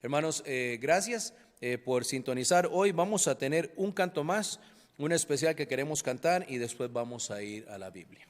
Hermanos, gracias por sintonizar. Hoy vamos a tener un canto más, un especial que queremos cantar y después vamos a ir a la Biblia.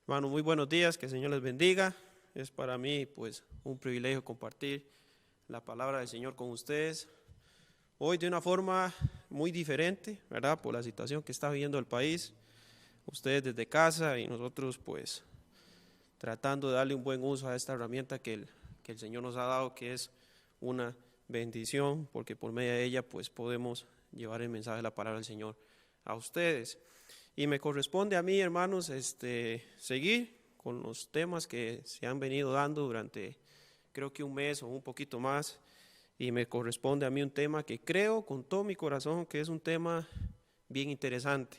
Hermano, muy buenos días, que el Señor les bendiga. Es para mí pues un privilegio compartir la palabra del Señor con ustedes. Hoy de una forma muy diferente, ¿verdad? Por la situación que está viviendo el país. Ustedes desde casa y nosotros pues tratando de darle un buen uso a esta herramienta que el Señor nos ha dado, que es una bendición, porque por medio de ella pues podemos llevar el mensaje de la palabra del Señor a ustedes. Y me corresponde a mí, hermanos, seguir con los temas que se han venido dando durante creo que un mes o un poquito más, y me corresponde a mí un tema que creo con todo mi corazón que es un tema bien interesante.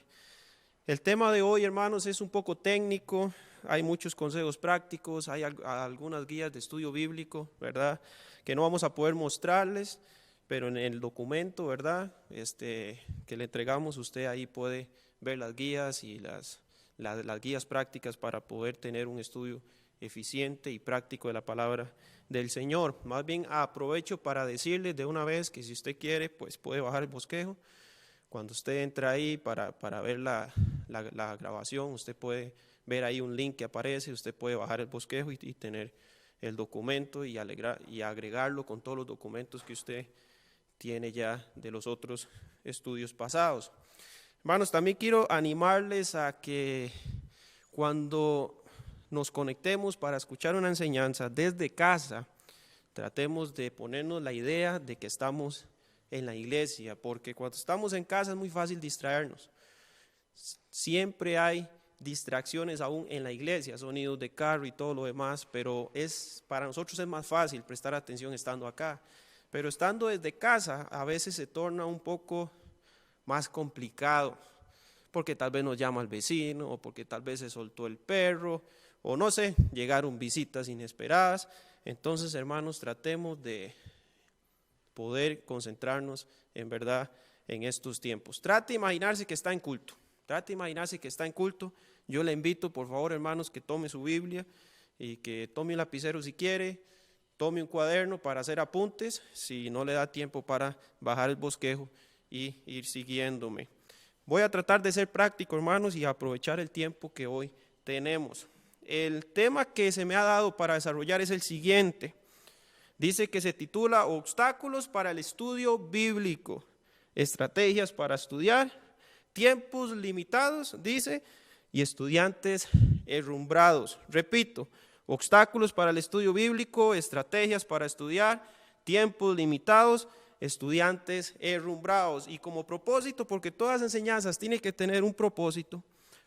El tema de hoy, hermanos, es un poco técnico, hay muchos consejos prácticos, hay algunas guías de estudio bíblico, ¿verdad?, que no vamos a poder mostrarles, pero en el documento, ¿verdad?, que le entregamos, usted ahí puede ver las guías y las guías prácticas para poder tener un estudio eficiente y práctico de la palabra del Señor. Más bien aprovecho para decirles de una vez que si usted quiere, pues puede bajar el bosquejo. Cuando usted entra ahí para ver la grabación, usted puede ver ahí un link que aparece, usted puede bajar el bosquejo y tener el documento y agregarlo con todos los documentos que usted tiene ya de los otros estudios pasados. Hermanos, también quiero animarles a que cuando nos conectemos para escuchar una enseñanza desde casa, tratemos de ponernos la idea de que estamos en la iglesia, porque cuando estamos en casa es muy fácil distraernos. Siempre hay distracciones aún en la iglesia, sonidos de carro y todo lo demás, pero para nosotros es más fácil prestar atención estando acá. Pero estando desde casa a veces se torna un poco más complicado, porque tal vez nos llama el vecino, o porque tal vez se soltó el perro, o no sé, llegaron visitas inesperadas. Entonces, hermanos, tratemos de poder concentrarnos en verdad en estos tiempos. Trate de imaginarse que está en culto. Yo le invito, por favor, hermanos, que tome su Biblia y que tome un lapicero si quiere, tome un cuaderno para hacer apuntes, si no le da tiempo para bajar el bosquejo y ir siguiéndome. Voy a tratar de ser práctico, hermanos, y aprovechar el tiempo que hoy tenemos. El tema que se me ha dado para desarrollar es el siguiente. Dice que se titula Obstáculos para el estudio bíblico, estrategias para estudiar, tiempos limitados, dice, y estudiantes herrumbrados. Repito, obstáculos para el estudio bíblico, estrategias para estudiar, tiempos limitados, estudiantes herrumbrados. Y como propósito, porque todas las enseñanzas tienen que tener un propósito,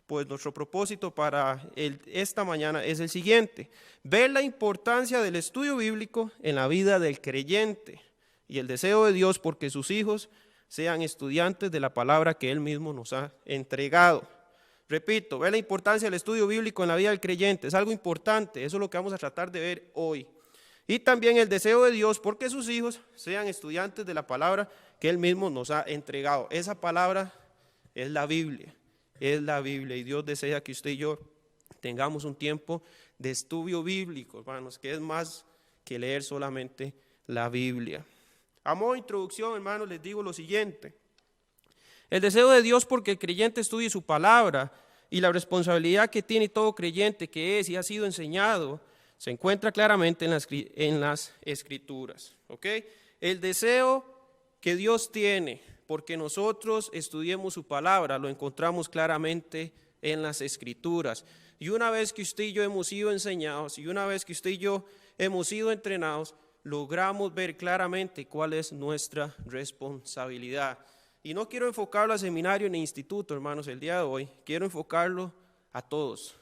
pues nuestro propósito para esta mañana es el siguiente: ver la importancia del estudio bíblico en la vida del creyente y el deseo de Dios porque sus hijos sean estudiantes de la palabra que Él mismo nos ha entregado. Repito, ver la importancia del estudio bíblico en la vida del creyente es algo importante, eso es lo que vamos a tratar de ver hoy. Y también el deseo de Dios porque sus hijos sean estudiantes de la palabra que Él mismo nos ha entregado. Esa palabra es la Biblia, y Dios desea que usted y yo tengamos un tiempo de estudio bíblico, hermanos, que es más que leer solamente la Biblia. A modo de introducción, hermanos, les digo lo siguiente: el deseo de Dios porque el creyente estudie su palabra y la responsabilidad que tiene todo creyente que es y ha sido enseñado se encuentra claramente en las Escrituras. ¿Okay? El deseo que Dios tiene porque nosotros estudiemos su palabra lo encontramos claramente en las Escrituras. Y una vez que usted y yo hemos sido enseñados, y una vez que usted y yo hemos sido entrenados, logramos ver claramente cuál es nuestra responsabilidad. Y no quiero enfocarlo a seminario ni instituto, hermanos, el día de hoy. Quiero enfocarlo a todos,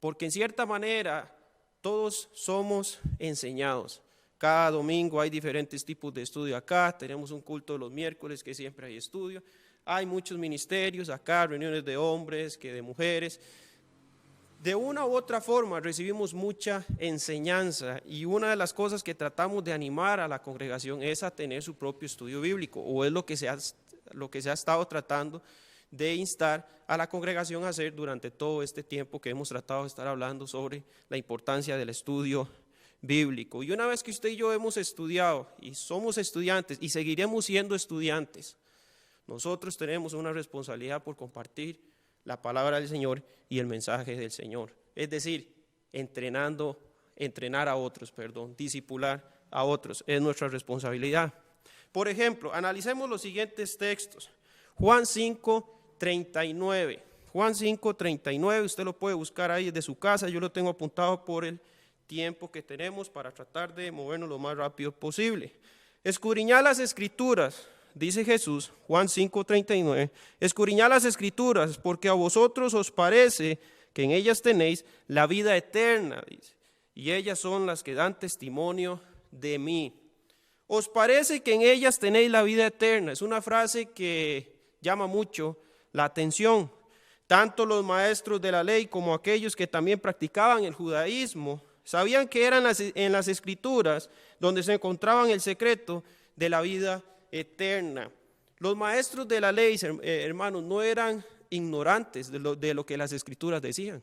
porque en cierta manera todos somos enseñados. Cada domingo hay diferentes tipos de estudio acá. Tenemos un culto los miércoles que siempre hay estudio. Hay muchos ministerios acá, reuniones de hombres que de mujeres. De una u otra forma recibimos mucha enseñanza, y una de las cosas que tratamos de animar a la congregación es a tener su propio estudio bíblico, o es lo que se ha estado tratando de instar a la congregación a hacer durante todo este tiempo que hemos tratado de estar hablando sobre la importancia del estudio bíblico. Y una vez que usted y yo hemos estudiado y somos estudiantes y seguiremos siendo estudiantes, nosotros tenemos una responsabilidad por compartir la palabra del Señor y el mensaje del Señor. Es decir, entrenar a otros, discipular a otros, es nuestra responsabilidad. Por ejemplo, analicemos los siguientes textos. Juan 5:39. Juan 5:39, usted lo puede buscar ahí desde su casa, yo lo tengo apuntado por el tiempo que tenemos para tratar de movernos lo más rápido posible. Escudriñad las Escrituras, dice Jesús, Juan 5:39, escudriñad las Escrituras, porque a vosotros os parece que en ellas tenéis la vida eterna, dice, y ellas son las que dan testimonio de mí. Os parece que en ellas tenéis la vida eterna. Es una frase que llama mucho la atención. Tanto los maestros de la ley como aquellos que también practicaban el judaísmo sabían que eran en las Escrituras donde se encontraban el secreto de la vida eterna. Los maestros de la ley, hermanos, no eran ignorantes de lo que las escrituras decían.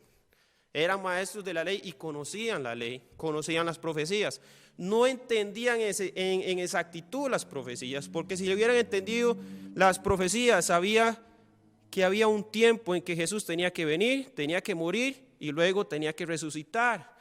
Eran maestros de la ley y conocían la ley, conocían las profecías. No entendían en exactitud las profecías, porque si hubieran entendido las profecías, sabía que había un tiempo en que Jesús tenía que venir, tenía que morir y luego tenía que resucitar.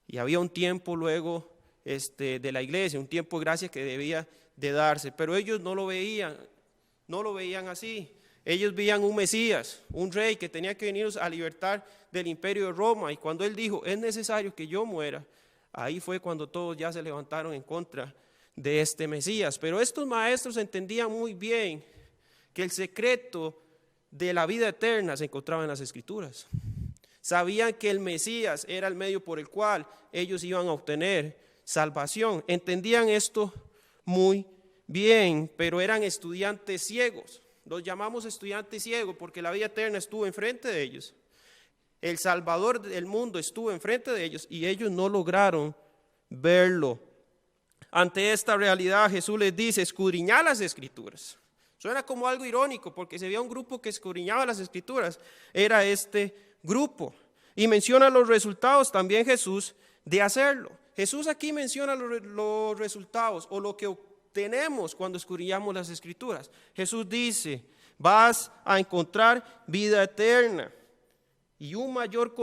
Y había un tiempo luego de la iglesia, un tiempo de gracia que debía de darse. Pero ellos no lo veían así. Ellos veían un Mesías, un rey que tenía que venir a libertar del imperio de Roma. Y cuando él dijo, es necesario que yo muera, ahí fue cuando todos ya se levantaron en contra de este Mesías. Pero estos maestros entendían muy bien que el secreto de la vida eterna se encontraba en las Escrituras. Sabían que el Mesías era el medio por el cual ellos iban a obtener salvación. Entendían esto muy bien, pero eran estudiantes ciegos. Los llamamos estudiantes ciegos porque la vida eterna estuvo enfrente de ellos. El Salvador del mundo estuvo enfrente de ellos y ellos no lograron verlo. Ante esta realidad Jesús les dice, escudriñad las Escrituras. Suena como algo irónico porque se veía un grupo que escudriñaba las Escrituras. Era este grupo. Y menciona los resultados también Jesús de hacerlo. Jesús aquí menciona los resultados o lo que obtenemos cuando escudriñamos las Escrituras. Jesús dice, vas a encontrar vida eterna y un mayor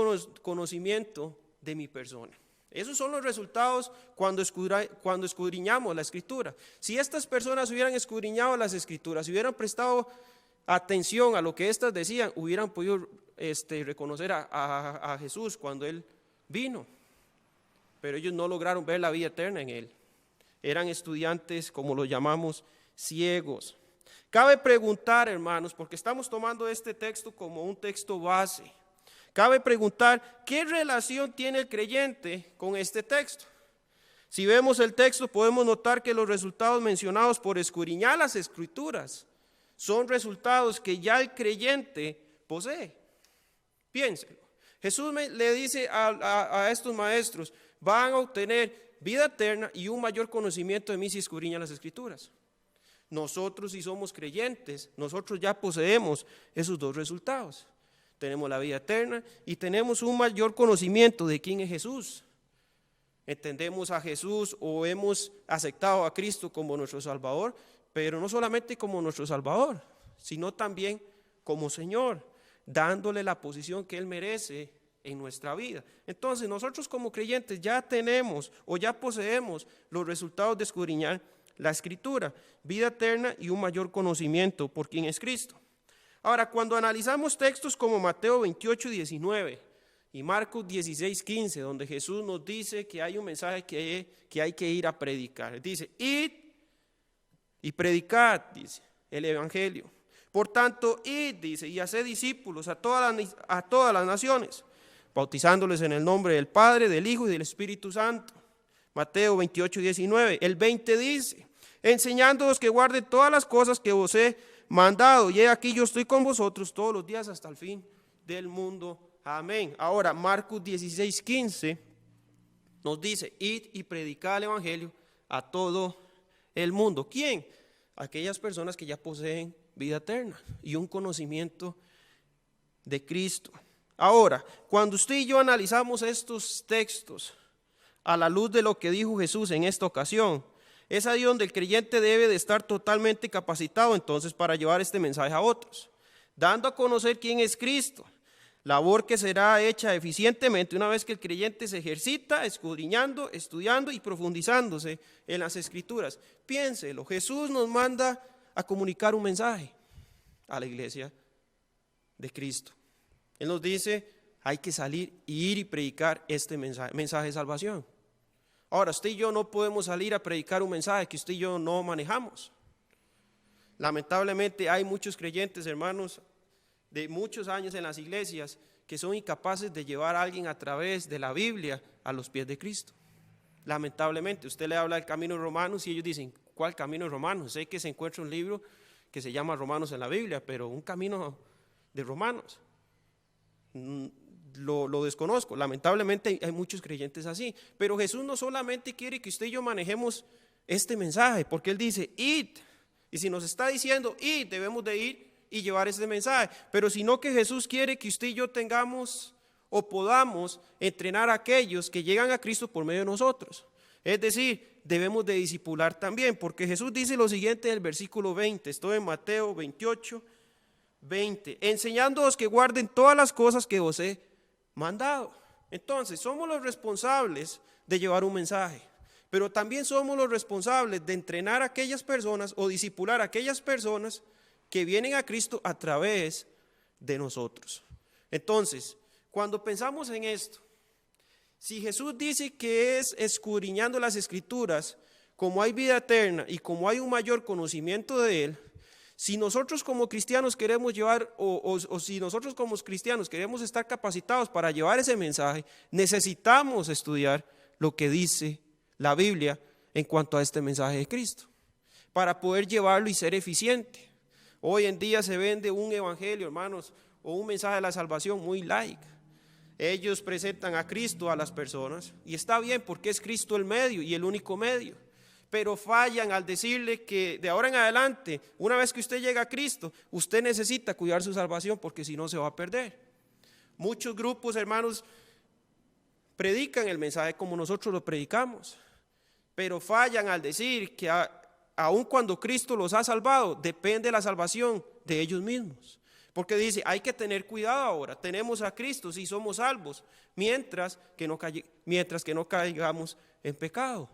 conocimiento de mi persona. Esos son los resultados cuando escudriñamos la Escritura. Si estas personas hubieran escudriñado las Escrituras, si hubieran prestado atención a lo que éstas decían, hubieran podido reconocer a Jesús cuando Él vino. Pero ellos no lograron ver la vida eterna en Él. Eran estudiantes, como lo llamamos, ciegos. Cabe preguntar, hermanos, porque estamos tomando este texto como un texto base. Cabe preguntar, ¿qué relación tiene el creyente con este texto? Si vemos el texto, podemos notar que los resultados mencionados por escudriñar las Escrituras son resultados que ya el creyente posee. Piénselo. Jesús le dice a estos maestros, van a obtener vida eterna y un mayor conocimiento de mí si escudriñan las Escrituras. Nosotros, si somos creyentes, nosotros ya poseemos esos dos resultados. Tenemos la vida eterna y tenemos un mayor conocimiento de quién es Jesús. Entendemos a Jesús o hemos aceptado a Cristo como nuestro Salvador, pero no solamente como nuestro Salvador, sino también como Señor, dándole la posición que Él merece en nuestra vida. Entonces nosotros como creyentes ya tenemos o ya poseemos los resultados de escudriñar la Escritura, vida eterna y un mayor conocimiento por quién es Cristo. Ahora, cuando analizamos textos como Mateo 28:19 y Marcos 16:15, donde Jesús nos dice que hay un mensaje que hay que ir a predicar. Dice, id y predicad, dice el Evangelio. Por tanto, id, dice, y haced discípulos a todas las naciones, bautizándoles en el nombre del Padre, del Hijo y del Espíritu Santo. Mateo 28:19. El 20 dice, enseñándoos que guarden todas las cosas que os he mandado, y he aquí yo estoy con vosotros todos los días hasta el fin del mundo. Amén. Ahora, Marcos 16:15 nos dice, id y predicad el Evangelio a todo el mundo. ¿Quién? Aquellas personas que ya poseen vida eterna y un conocimiento de Cristo. Ahora, cuando usted y yo analizamos estos textos a la luz de lo que dijo Jesús en esta ocasión, es ahí donde el creyente debe de estar totalmente capacitado entonces para llevar este mensaje a otros, dando a conocer quién es Cristo, labor que será hecha eficientemente una vez que el creyente se ejercita escudriñando, estudiando y profundizándose en las Escrituras. Piénselo, Jesús nos manda a comunicar un mensaje a la iglesia de Cristo. Él nos dice, hay que salir y ir y predicar este mensaje de salvación. Ahora, usted y yo no podemos salir a predicar un mensaje que usted y yo no manejamos. Lamentablemente hay muchos creyentes, hermanos, de muchos años en las iglesias que son incapaces de llevar a alguien a través de la Biblia a los pies de Cristo. Lamentablemente, usted le habla del camino de Romanos y ellos dicen, ¿cuál camino de Romanos? Sé que se encuentra un libro que se llama Romanos en la Biblia, pero un camino de Romanos lo desconozco. Lamentablemente hay muchos creyentes así, pero Jesús no solamente quiere que usted y yo manejemos este mensaje, porque Él dice, id, y si nos está diciendo id, debemos de ir, y llevar ese mensaje, pero sino que Jesús quiere que usted y yo tengamos o podamos entrenar a aquellos que llegan a Cristo por medio de nosotros. Es decir, debemos de discipular también, porque Jesús dice lo siguiente en el versículo 20, estoy en Mateo 28, 20, enseñándoos que guarden todas las cosas que os he mandado. Entonces, somos los responsables de llevar un mensaje, pero también somos los responsables de entrenar a aquellas personas o discipular a aquellas personas que vienen a Cristo a través de nosotros. Entonces, cuando pensamos en esto, si Jesús dice que es escudriñando las Escrituras, como hay vida eterna y como hay un mayor conocimiento de Él, si nosotros como cristianos queremos llevar, o si nosotros como cristianos queremos estar capacitados para llevar ese mensaje, necesitamos estudiar lo que dice la Biblia en cuanto a este mensaje de Cristo, para poder llevarlo y ser eficiente. Hoy en día se vende un evangelio, hermanos, o un mensaje de la salvación muy light. Ellos presentan a Cristo a las personas y está bien porque es Cristo el medio y el único medio, pero fallan al decirle que de ahora en adelante, una vez que usted llega a Cristo, usted necesita cuidar su salvación porque si no se va a perder. Muchos grupos, hermanos, predican el mensaje como nosotros lo predicamos, pero fallan al decir que aun cuando Cristo los ha salvado, depende la salvación de ellos mismos. Porque dice, hay que tener cuidado ahora, tenemos a Cristo, sí somos salvos, mientras que no caigamos en pecado.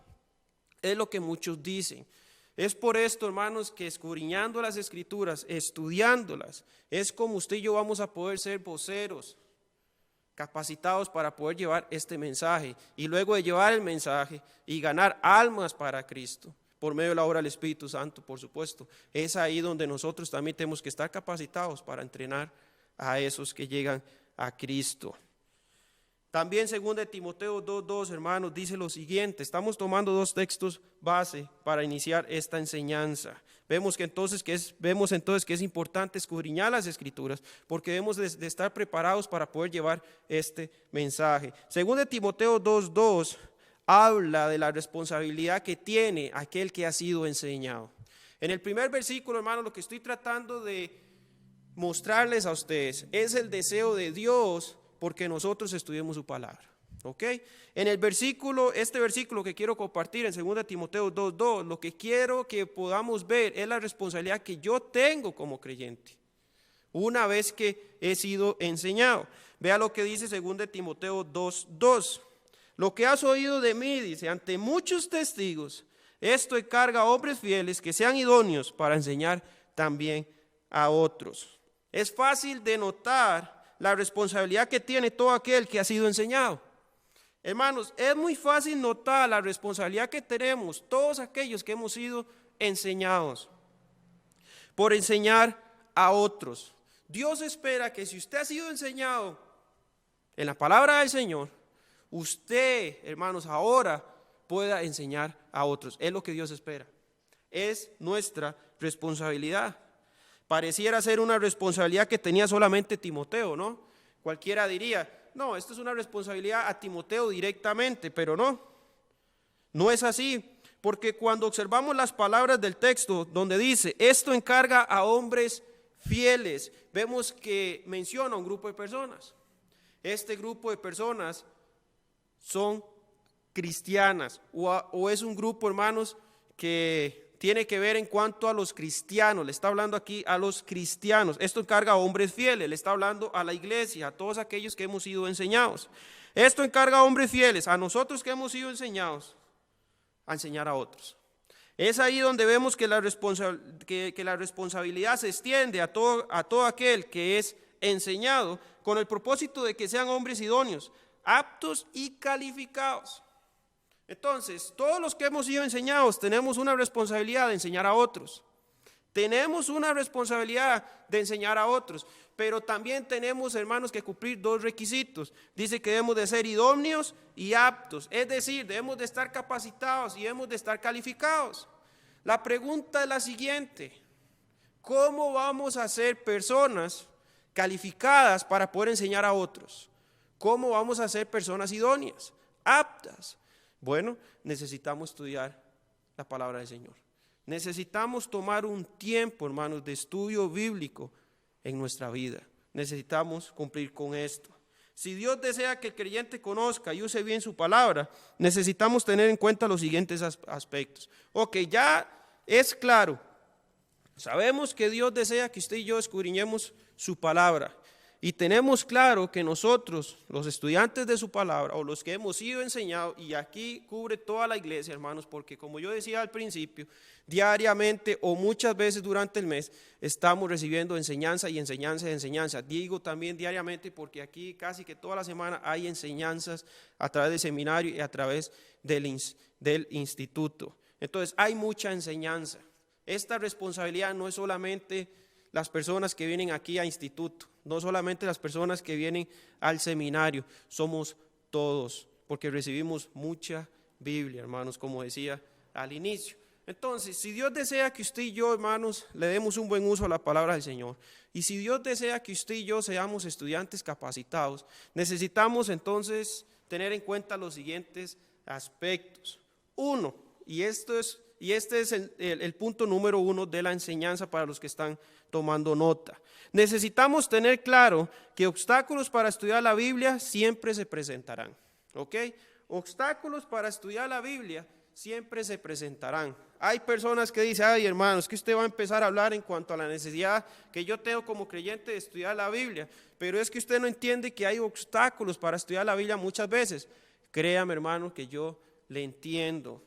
Es lo que muchos dicen. Es por esto, hermanos, que escudriñando las Escrituras, estudiándolas, es como usted y yo vamos a poder ser voceros, capacitados para poder llevar este mensaje, y luego de llevar el mensaje y ganar almas para Cristo, por medio de la obra del Espíritu Santo, por supuesto. Es ahí donde nosotros también tenemos que estar capacitados para entrenar a esos que llegan a Cristo. También 2 Timoteo 2:2, hermanos, dice lo siguiente. Estamos tomando dos textos base para iniciar esta enseñanza. Vemos entonces que es importante escudriñar las Escrituras, porque debemos de estar preparados para poder llevar este mensaje. 2 Timoteo 2:2 habla de la responsabilidad que tiene aquel que ha sido enseñado. En el primer versículo, hermanos, lo que estoy tratando de mostrarles a ustedes es el deseo de Dios porque nosotros estudiemos su palabra. ¿Ok? En este versículo que quiero compartir en 2 Timoteo 2:2, lo que quiero que podamos ver es la responsabilidad que yo tengo como creyente, una vez que he sido enseñado. Vea lo que dice 2 Timoteo 2:2. Lo que has oído de mí, dice, ante muchos testigos, esto encarga a hombres fieles que sean idóneos para enseñar también a otros. Es fácil de notar la responsabilidad que tiene todo aquel que ha sido enseñado. Hermanos, es muy fácil notar la responsabilidad que tenemos todos aquellos que hemos sido enseñados por enseñar a otros. Dios espera que si usted ha sido enseñado en la palabra del Señor, usted, hermanos, ahora pueda enseñar a otros. Es lo que Dios espera. Es nuestra responsabilidad. Pareciera ser una responsabilidad que tenía solamente Timoteo, ¿no? Cualquiera diría, no, esto es una responsabilidad a Timoteo directamente, pero no. No es así, porque cuando observamos las palabras del texto donde dice, esto encarga a hombres fieles, vemos que menciona un grupo de personas. Este grupo de personas son cristianas o es un grupo, hermanos, que tiene que ver en cuanto a los cristianos. Le está hablando aquí a los cristianos. Esto encarga a hombres fieles, le está hablando a la iglesia, a todos aquellos que hemos sido enseñados. Esto encarga a hombres fieles, a nosotros que hemos sido enseñados, a enseñar a otros. Es ahí donde vemos que la responsabilidad se extiende a todo aquel que es enseñado, con el propósito de que sean hombres idóneos, aptos y calificados. Entonces, todos los que hemos sido enseñados tenemos una responsabilidad de enseñar a otros. Tenemos una responsabilidad de enseñar a otros, pero también tenemos, hermanos, que cumplir dos requisitos. Dice que debemos de ser idóneos y aptos, es decir, debemos de estar capacitados y debemos de estar calificados. La pregunta es la siguiente: ¿cómo vamos a ser personas calificadas para poder enseñar a otros? ¿Cómo vamos a ser personas idóneas, aptas? Bueno, necesitamos estudiar la palabra del Señor. Necesitamos tomar un tiempo, hermanos, de estudio bíblico en nuestra vida. Necesitamos cumplir con esto. Si Dios desea que el creyente conozca y use bien su palabra, necesitamos tener en cuenta los siguientes aspectos. Ok, ya es claro. Sabemos que Dios desea que usted y yo escudriñemos su palabra. Y tenemos claro que nosotros, los estudiantes de su palabra, o los que hemos sido enseñados, y aquí cubre toda la iglesia, hermanos, porque como yo decía al principio, diariamente o muchas veces durante el mes, estamos recibiendo enseñanza y enseñanza y enseñanza. Digo también diariamente porque aquí casi que toda la semana hay enseñanzas a través del seminario y a través del instituto. Entonces hay mucha enseñanza. Esta responsabilidad no es solamente las personas que vienen aquí a instituto, no solamente las personas que vienen al seminario, somos todos, porque recibimos mucha Biblia, hermanos, como decía al inicio. Entonces, si Dios desea que usted y yo, hermanos, le demos un buen uso a la palabra del Señor, y si Dios desea que usted y yo seamos estudiantes capacitados, necesitamos entonces tener en cuenta los siguientes aspectos. Uno, y este es el punto número 1 de la enseñanza para los que están tomando nota. Necesitamos tener claro que obstáculos para estudiar la Biblia siempre se presentarán. ¿Ok? Obstáculos para estudiar la Biblia siempre se presentarán. Hay personas que dicen, ay hermanos, que usted va a empezar a hablar en cuanto a la necesidad que yo tengo como creyente de estudiar la Biblia, pero es que usted no entiende que hay obstáculos para estudiar la Biblia muchas veces. Créame, hermano, que yo le entiendo.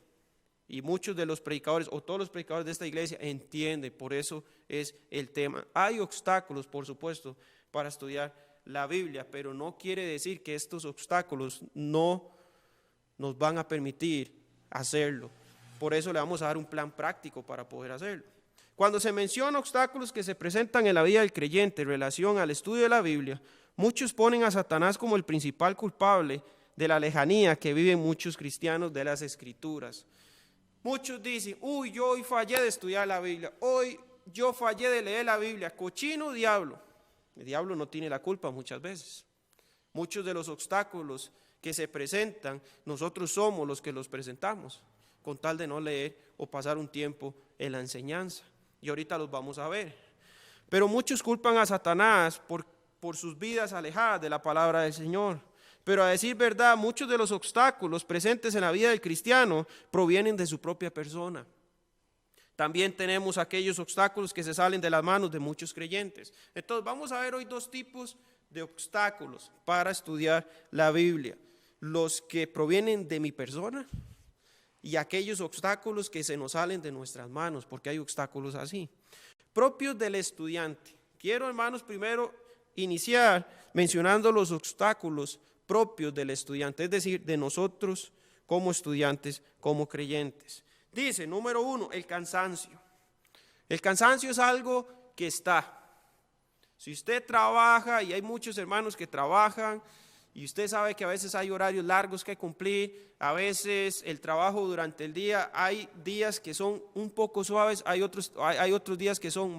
Y muchos de los predicadores, o todos los predicadores de esta iglesia entienden, por eso es el tema. Hay obstáculos, por supuesto, para estudiar la Biblia, pero no quiere decir que estos obstáculos no nos van a permitir hacerlo. Por eso le vamos a dar un plan práctico para poder hacerlo. Cuando se menciona obstáculos que se presentan en la vida del creyente en relación al estudio de la Biblia, muchos ponen a Satanás como el principal culpable de la lejanía que viven muchos cristianos de las Escrituras. Muchos dicen, uy, yo hoy fallé de estudiar la Biblia, hoy yo fallé de leer la Biblia, cochino diablo. El diablo no tiene la culpa muchas veces. Muchos de los obstáculos que se presentan, nosotros somos los que los presentamos, con tal de no leer o pasar un tiempo en la enseñanza. Y ahorita los vamos a ver. Pero muchos culpan a Satanás por sus vidas alejadas de la palabra del Señor. Pero a decir verdad, muchos de los obstáculos presentes en la vida del cristiano provienen de su propia persona. También tenemos aquellos obstáculos que se salen de las manos de muchos creyentes. Entonces vamos a ver hoy dos tipos de obstáculos para estudiar la Biblia. Los que provienen de mi persona y aquellos obstáculos que se nos salen de nuestras manos, porque hay obstáculos así, propios del estudiante. Quiero, hermanos, primero iniciar mencionando los obstáculos propios del estudiante, es decir, de nosotros como estudiantes, como creyentes. Dice, número 1, el cansancio. El cansancio es algo que está. Si usted trabaja, y hay muchos hermanos que trabajan, y usted sabe que a veces hay horarios largos que cumplir, a veces el trabajo durante el día, hay días que son un poco suaves, hay otros días que son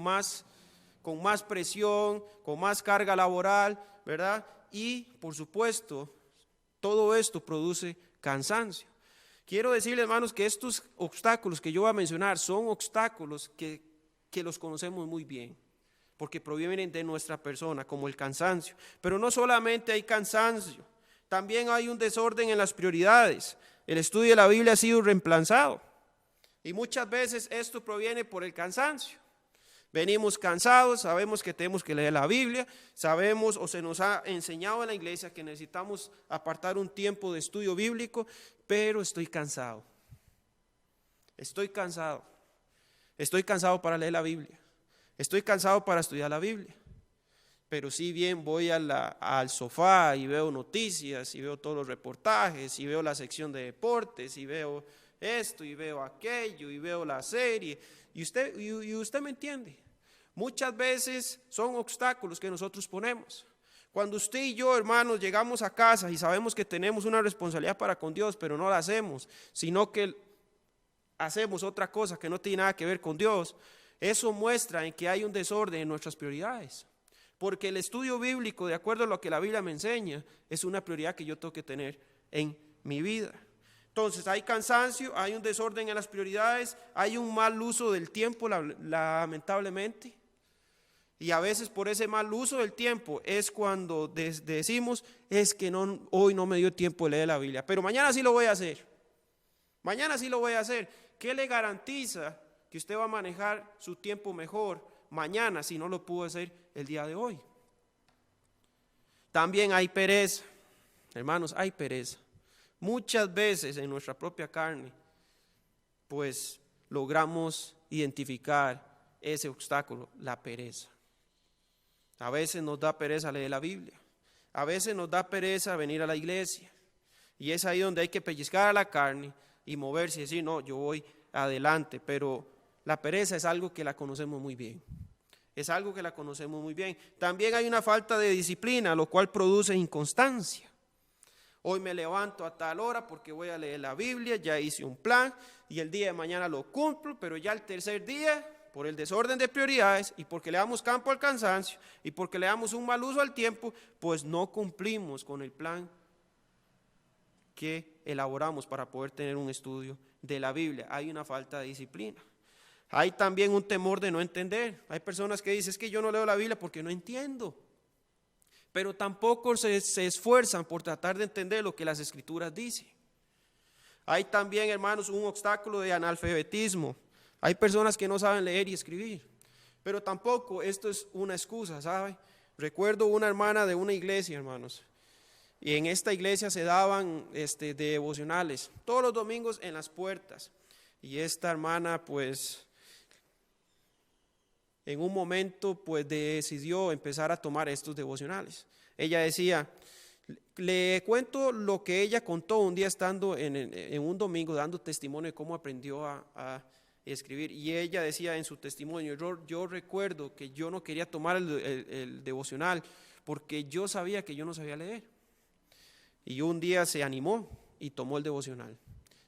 con más presión, con más carga laboral, ¿verdad? Y, por supuesto, todo esto produce cansancio. Quiero decirles, hermanos, que estos obstáculos que yo voy a mencionar son obstáculos que los conocemos muy bien, porque provienen de nuestra persona, como el cansancio. Pero no solamente hay cansancio, también hay un desorden en las prioridades. El estudio de la Biblia ha sido reemplazado, y muchas veces esto proviene por el cansancio. Venimos cansados, sabemos que tenemos que leer la Biblia, sabemos o se nos ha enseñado en la iglesia que necesitamos apartar un tiempo de estudio bíblico, pero estoy cansado. Estoy cansado para leer la Biblia, estoy cansado para estudiar la Biblia, pero si bien voy al sofá y veo noticias y veo todos los reportajes y veo la sección de deportes y veo esto y veo aquello y veo la serie, y usted me entiende. Muchas veces son obstáculos que nosotros ponemos. Cuando usted y yo, hermanos, llegamos a casa y sabemos que tenemos una responsabilidad para con Dios, pero no la hacemos, sino que hacemos otra cosa que no tiene nada que ver con Dios, eso muestra en que hay un desorden en nuestras prioridades. Porque el estudio bíblico, de acuerdo a lo que la Biblia me enseña, es una prioridad que yo tengo que tener en mi vida. Entonces hay cansancio, hay un desorden en las prioridades, hay un mal uso del tiempo, lamentablemente. Y a veces por ese mal uso del tiempo es cuando decimos, es que hoy no me dio tiempo de leer la Biblia, pero mañana sí lo voy a hacer. Mañana sí lo voy a hacer. ¿Qué le garantiza que usted va a manejar su tiempo mejor mañana si no lo pudo hacer el día de hoy? También hay pereza. Hermanos, hay pereza. Muchas veces en nuestra propia carne, pues logramos identificar ese obstáculo, la pereza. A veces nos da pereza leer la Biblia. A veces nos da pereza venir a la iglesia. Y es ahí donde hay que pellizcar a la carne y moverse y decir, no, yo voy adelante. Pero la pereza es algo que la conocemos muy bien. Es algo que la conocemos muy bien. También hay una falta de disciplina, lo cual produce inconstancia. Hoy me levanto a tal hora porque voy a leer la Biblia, ya hice un plan y el día de mañana lo cumplo, pero ya el tercer día, por el desorden de prioridades y porque le damos campo al cansancio y porque le damos un mal uso al tiempo, pues no cumplimos con el plan que elaboramos para poder tener un estudio de la Biblia. Hay una falta de disciplina. Hay también un temor de no entender. Hay personas que dicen, es que yo no leo la Biblia porque no entiendo. Pero tampoco se esfuerzan por tratar de entender lo que las Escrituras dicen. Hay también, hermanos, un obstáculo de analfabetismo. Hay personas que no saben leer y escribir. Pero tampoco esto es una excusa, ¿sabe? Recuerdo una hermana de una iglesia, hermanos. Y en esta iglesia se daban devocionales todos los domingos en las puertas. Y esta hermana, pues, en un momento, pues, decidió empezar a tomar estos devocionales. Ella decía, le cuento lo que ella contó un día estando en un domingo dando testimonio de cómo aprendió a escribir. Y ella decía en su testimonio, yo recuerdo que yo no quería tomar el devocional porque yo sabía que yo no sabía leer. Y un día se animó y tomó el devocional.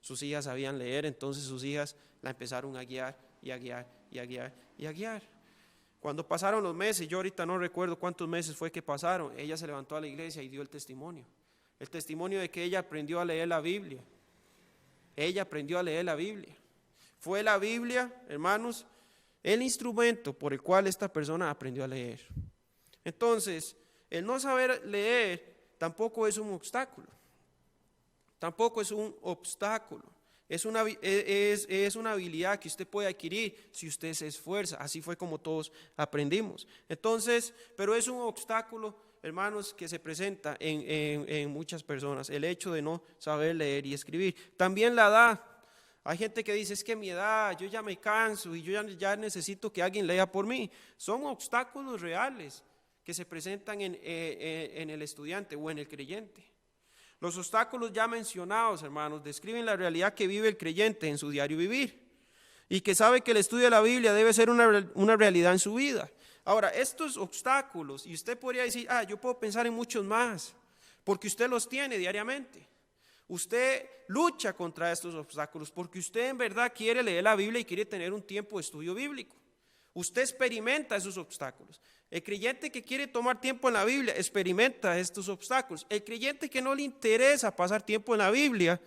Sus hijas sabían leer, entonces sus hijas la empezaron a guiar y a guiar y a guiar y a guiar. Cuando pasaron los meses, yo ahorita no recuerdo cuántos meses fue que pasaron, ella se levantó a la iglesia y dio el testimonio de que ella aprendió a leer la Biblia. Ella aprendió a leer la Biblia. Fue la Biblia, hermanos, el instrumento por el cual esta persona aprendió a leer. Entonces, el no saber leer tampoco es un obstáculo. Tampoco es un obstáculo. Es una habilidad que usted puede adquirir si usted se esfuerza. Así fue como todos aprendimos. Entonces, pero es un obstáculo, hermanos, que se presenta en muchas personas. El hecho de no saber leer y escribir. También la edad. Hay gente que dice, es que mi edad, yo ya me canso y yo ya necesito que alguien lea por mí. Son obstáculos reales que se presentan en el estudiante o en el creyente. Los obstáculos ya mencionados, hermanos, describen la realidad que vive el creyente en su diario vivir y que sabe que el estudio de la Biblia debe ser una realidad en su vida. Ahora, estos obstáculos, y usted podría decir, yo puedo pensar en muchos más, porque usted los tiene diariamente. Usted lucha contra estos obstáculos porque usted en verdad quiere leer la Biblia y quiere tener un tiempo de estudio bíblico. Usted experimenta esos obstáculos. El creyente que quiere tomar tiempo en la Biblia experimenta estos obstáculos. El creyente que no le interesa pasar tiempo en la Biblia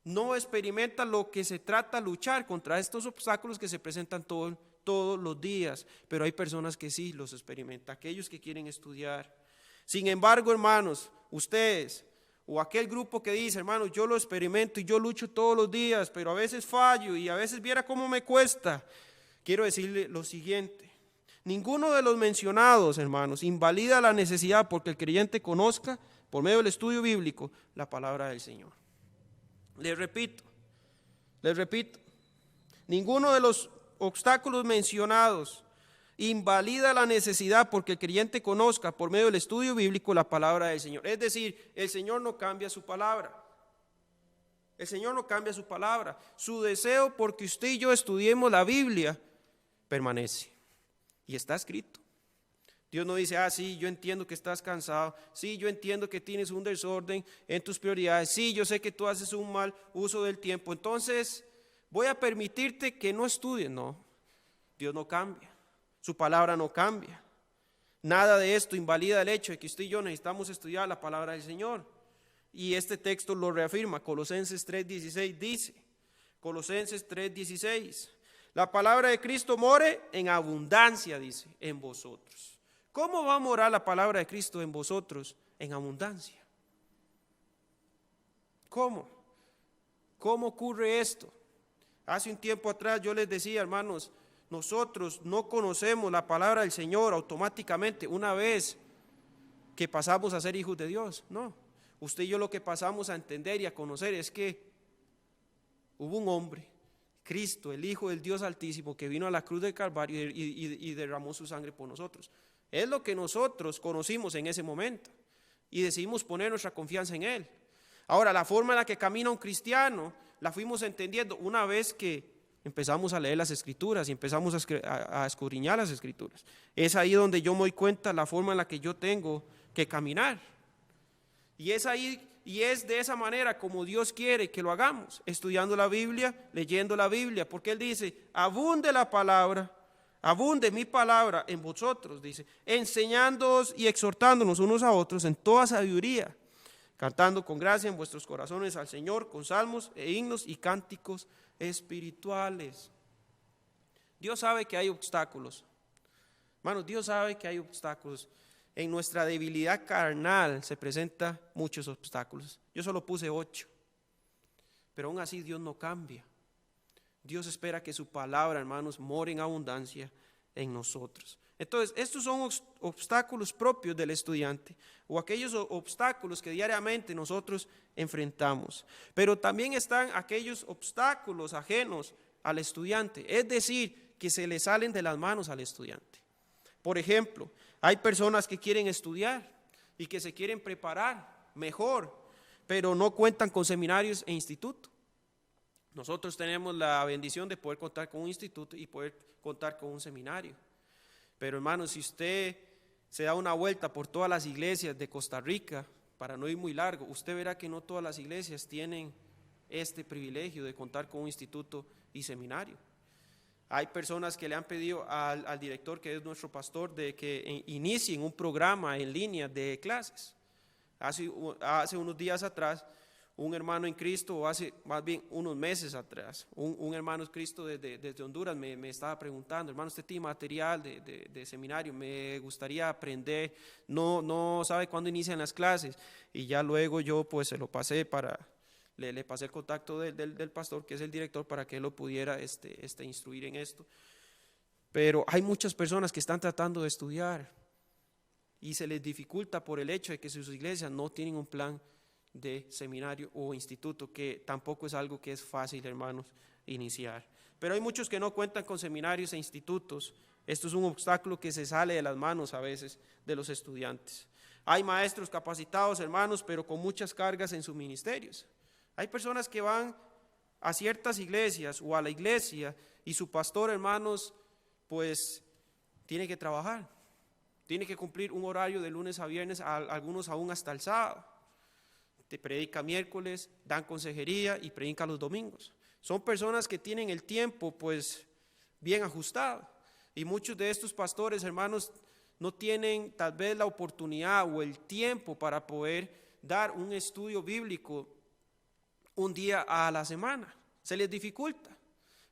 no experimenta lo que se trata luchar contra estos obstáculos que se presentan todos los días. Pero hay personas que sí los experimentan, aquellos que quieren estudiar. Sin embargo, hermanos, ustedes o aquel grupo que dice, hermanos, yo lo experimento y yo lucho todos los días, pero a veces fallo y a veces viera cómo me cuesta. Quiero decirle lo siguiente. Ninguno de los mencionados, hermanos, invalida la necesidad porque el creyente conozca, por medio del estudio bíblico, la palabra del Señor. Les repito, ninguno de los obstáculos mencionados invalida la necesidad porque el creyente conozca, por medio del estudio bíblico, la palabra del Señor. Es decir, el Señor no cambia su palabra. El Señor no cambia su palabra. Su deseo porque usted y yo estudiemos la Biblia permanece. Y está escrito. Dios no dice, sí, yo entiendo que estás cansado, sí, yo entiendo que tienes un desorden en tus prioridades, sí, yo sé que tú haces un mal uso del tiempo, entonces voy a permitirte que no estudies. No, Dios no cambia, su palabra no cambia. Nada de esto invalida el hecho de que usted y yo necesitamos estudiar la palabra del Señor. Y este texto lo reafirma, Colosenses 3:16 dice, Colosenses 3:16, La palabra de Cristo more en abundancia, dice, en vosotros. ¿Cómo va a morar la palabra de Cristo en vosotros? En abundancia. ¿Cómo? ¿Cómo ocurre esto? Hace un tiempo atrás yo les decía, hermanos, nosotros no conocemos la palabra del Señor automáticamente una vez que pasamos a ser hijos de Dios. No, usted y yo lo que pasamos a entender y a conocer es que hubo un hombre, Cristo, el Hijo del Dios Altísimo, que vino a la cruz del Calvario y derramó su sangre por nosotros. Es lo que nosotros conocimos en ese momento y decidimos poner nuestra confianza en Él. Ahora, la forma en la que camina un cristiano la fuimos entendiendo una vez que empezamos a leer las Escrituras y empezamos a escudriñar las Escrituras. Es ahí donde yo me doy cuenta la forma en la que yo tengo que caminar. Y es ahí, y es de esa manera como Dios quiere que lo hagamos, estudiando la Biblia, leyendo la Biblia, porque Él dice, abunde la palabra, abunde mi palabra en vosotros, dice, enseñándoos y exhortándonos unos a otros en toda sabiduría, cantando con gracia en vuestros corazones al Señor con salmos e himnos y cánticos espirituales. Dios sabe que hay obstáculos. Hermanos, Dios sabe que hay obstáculos. En nuestra debilidad carnal se presentan muchos obstáculos. Yo solo puse 8. Pero aún así Dios no cambia. Dios espera que su palabra, hermanos, more en abundancia en nosotros. Entonces, estos son obstáculos propios del estudiante o aquellos obstáculos que diariamente nosotros enfrentamos. Pero también están aquellos obstáculos ajenos al estudiante, es decir, que se le salen de las manos al estudiante. Por ejemplo, hay personas que quieren estudiar y que se quieren preparar mejor, pero no cuentan con seminarios e institutos. Nosotros tenemos la bendición de poder contar con un instituto y poder contar con un seminario. Pero hermanos, si usted se da una vuelta por todas las iglesias de Costa Rica, para no ir muy largo, usted verá que no todas las iglesias tienen este privilegio de contar con un instituto y seminario. Hay personas que le han pedido al director, que es nuestro pastor, de que inicien un programa en línea de clases. Hace unos días atrás, un hermano en Cristo, o hace más bien unos meses atrás, un hermano en Cristo desde Honduras me estaba preguntando, hermano, usted tiene material de seminario, me gustaría aprender, no sabe cuándo inician las clases, y ya luego yo pues se lo pasé le pasé el contacto del pastor, que es el director, para que él lo pudiera instruir en esto. Pero hay muchas personas que están tratando de estudiar y se les dificulta por el hecho de que sus iglesias no tienen un plan de seminario o instituto, que tampoco es algo que es fácil, hermanos, iniciar. Pero hay muchos que no cuentan con seminarios e institutos. Esto es un obstáculo que se sale de las manos a veces de los estudiantes. Hay maestros capacitados, hermanos, pero con muchas cargas en sus ministerios. Hay personas que van a ciertas iglesias o a la iglesia y su pastor, hermanos, pues tiene que trabajar, tiene que cumplir un horario de lunes a viernes, algunos aún hasta el sábado. Te predica miércoles, dan consejería y predica los domingos. Son personas que tienen el tiempo pues bien ajustado, y muchos de estos pastores, hermanos, no tienen tal vez la oportunidad o el tiempo para poder dar un estudio bíblico un día a la semana. Se les dificulta.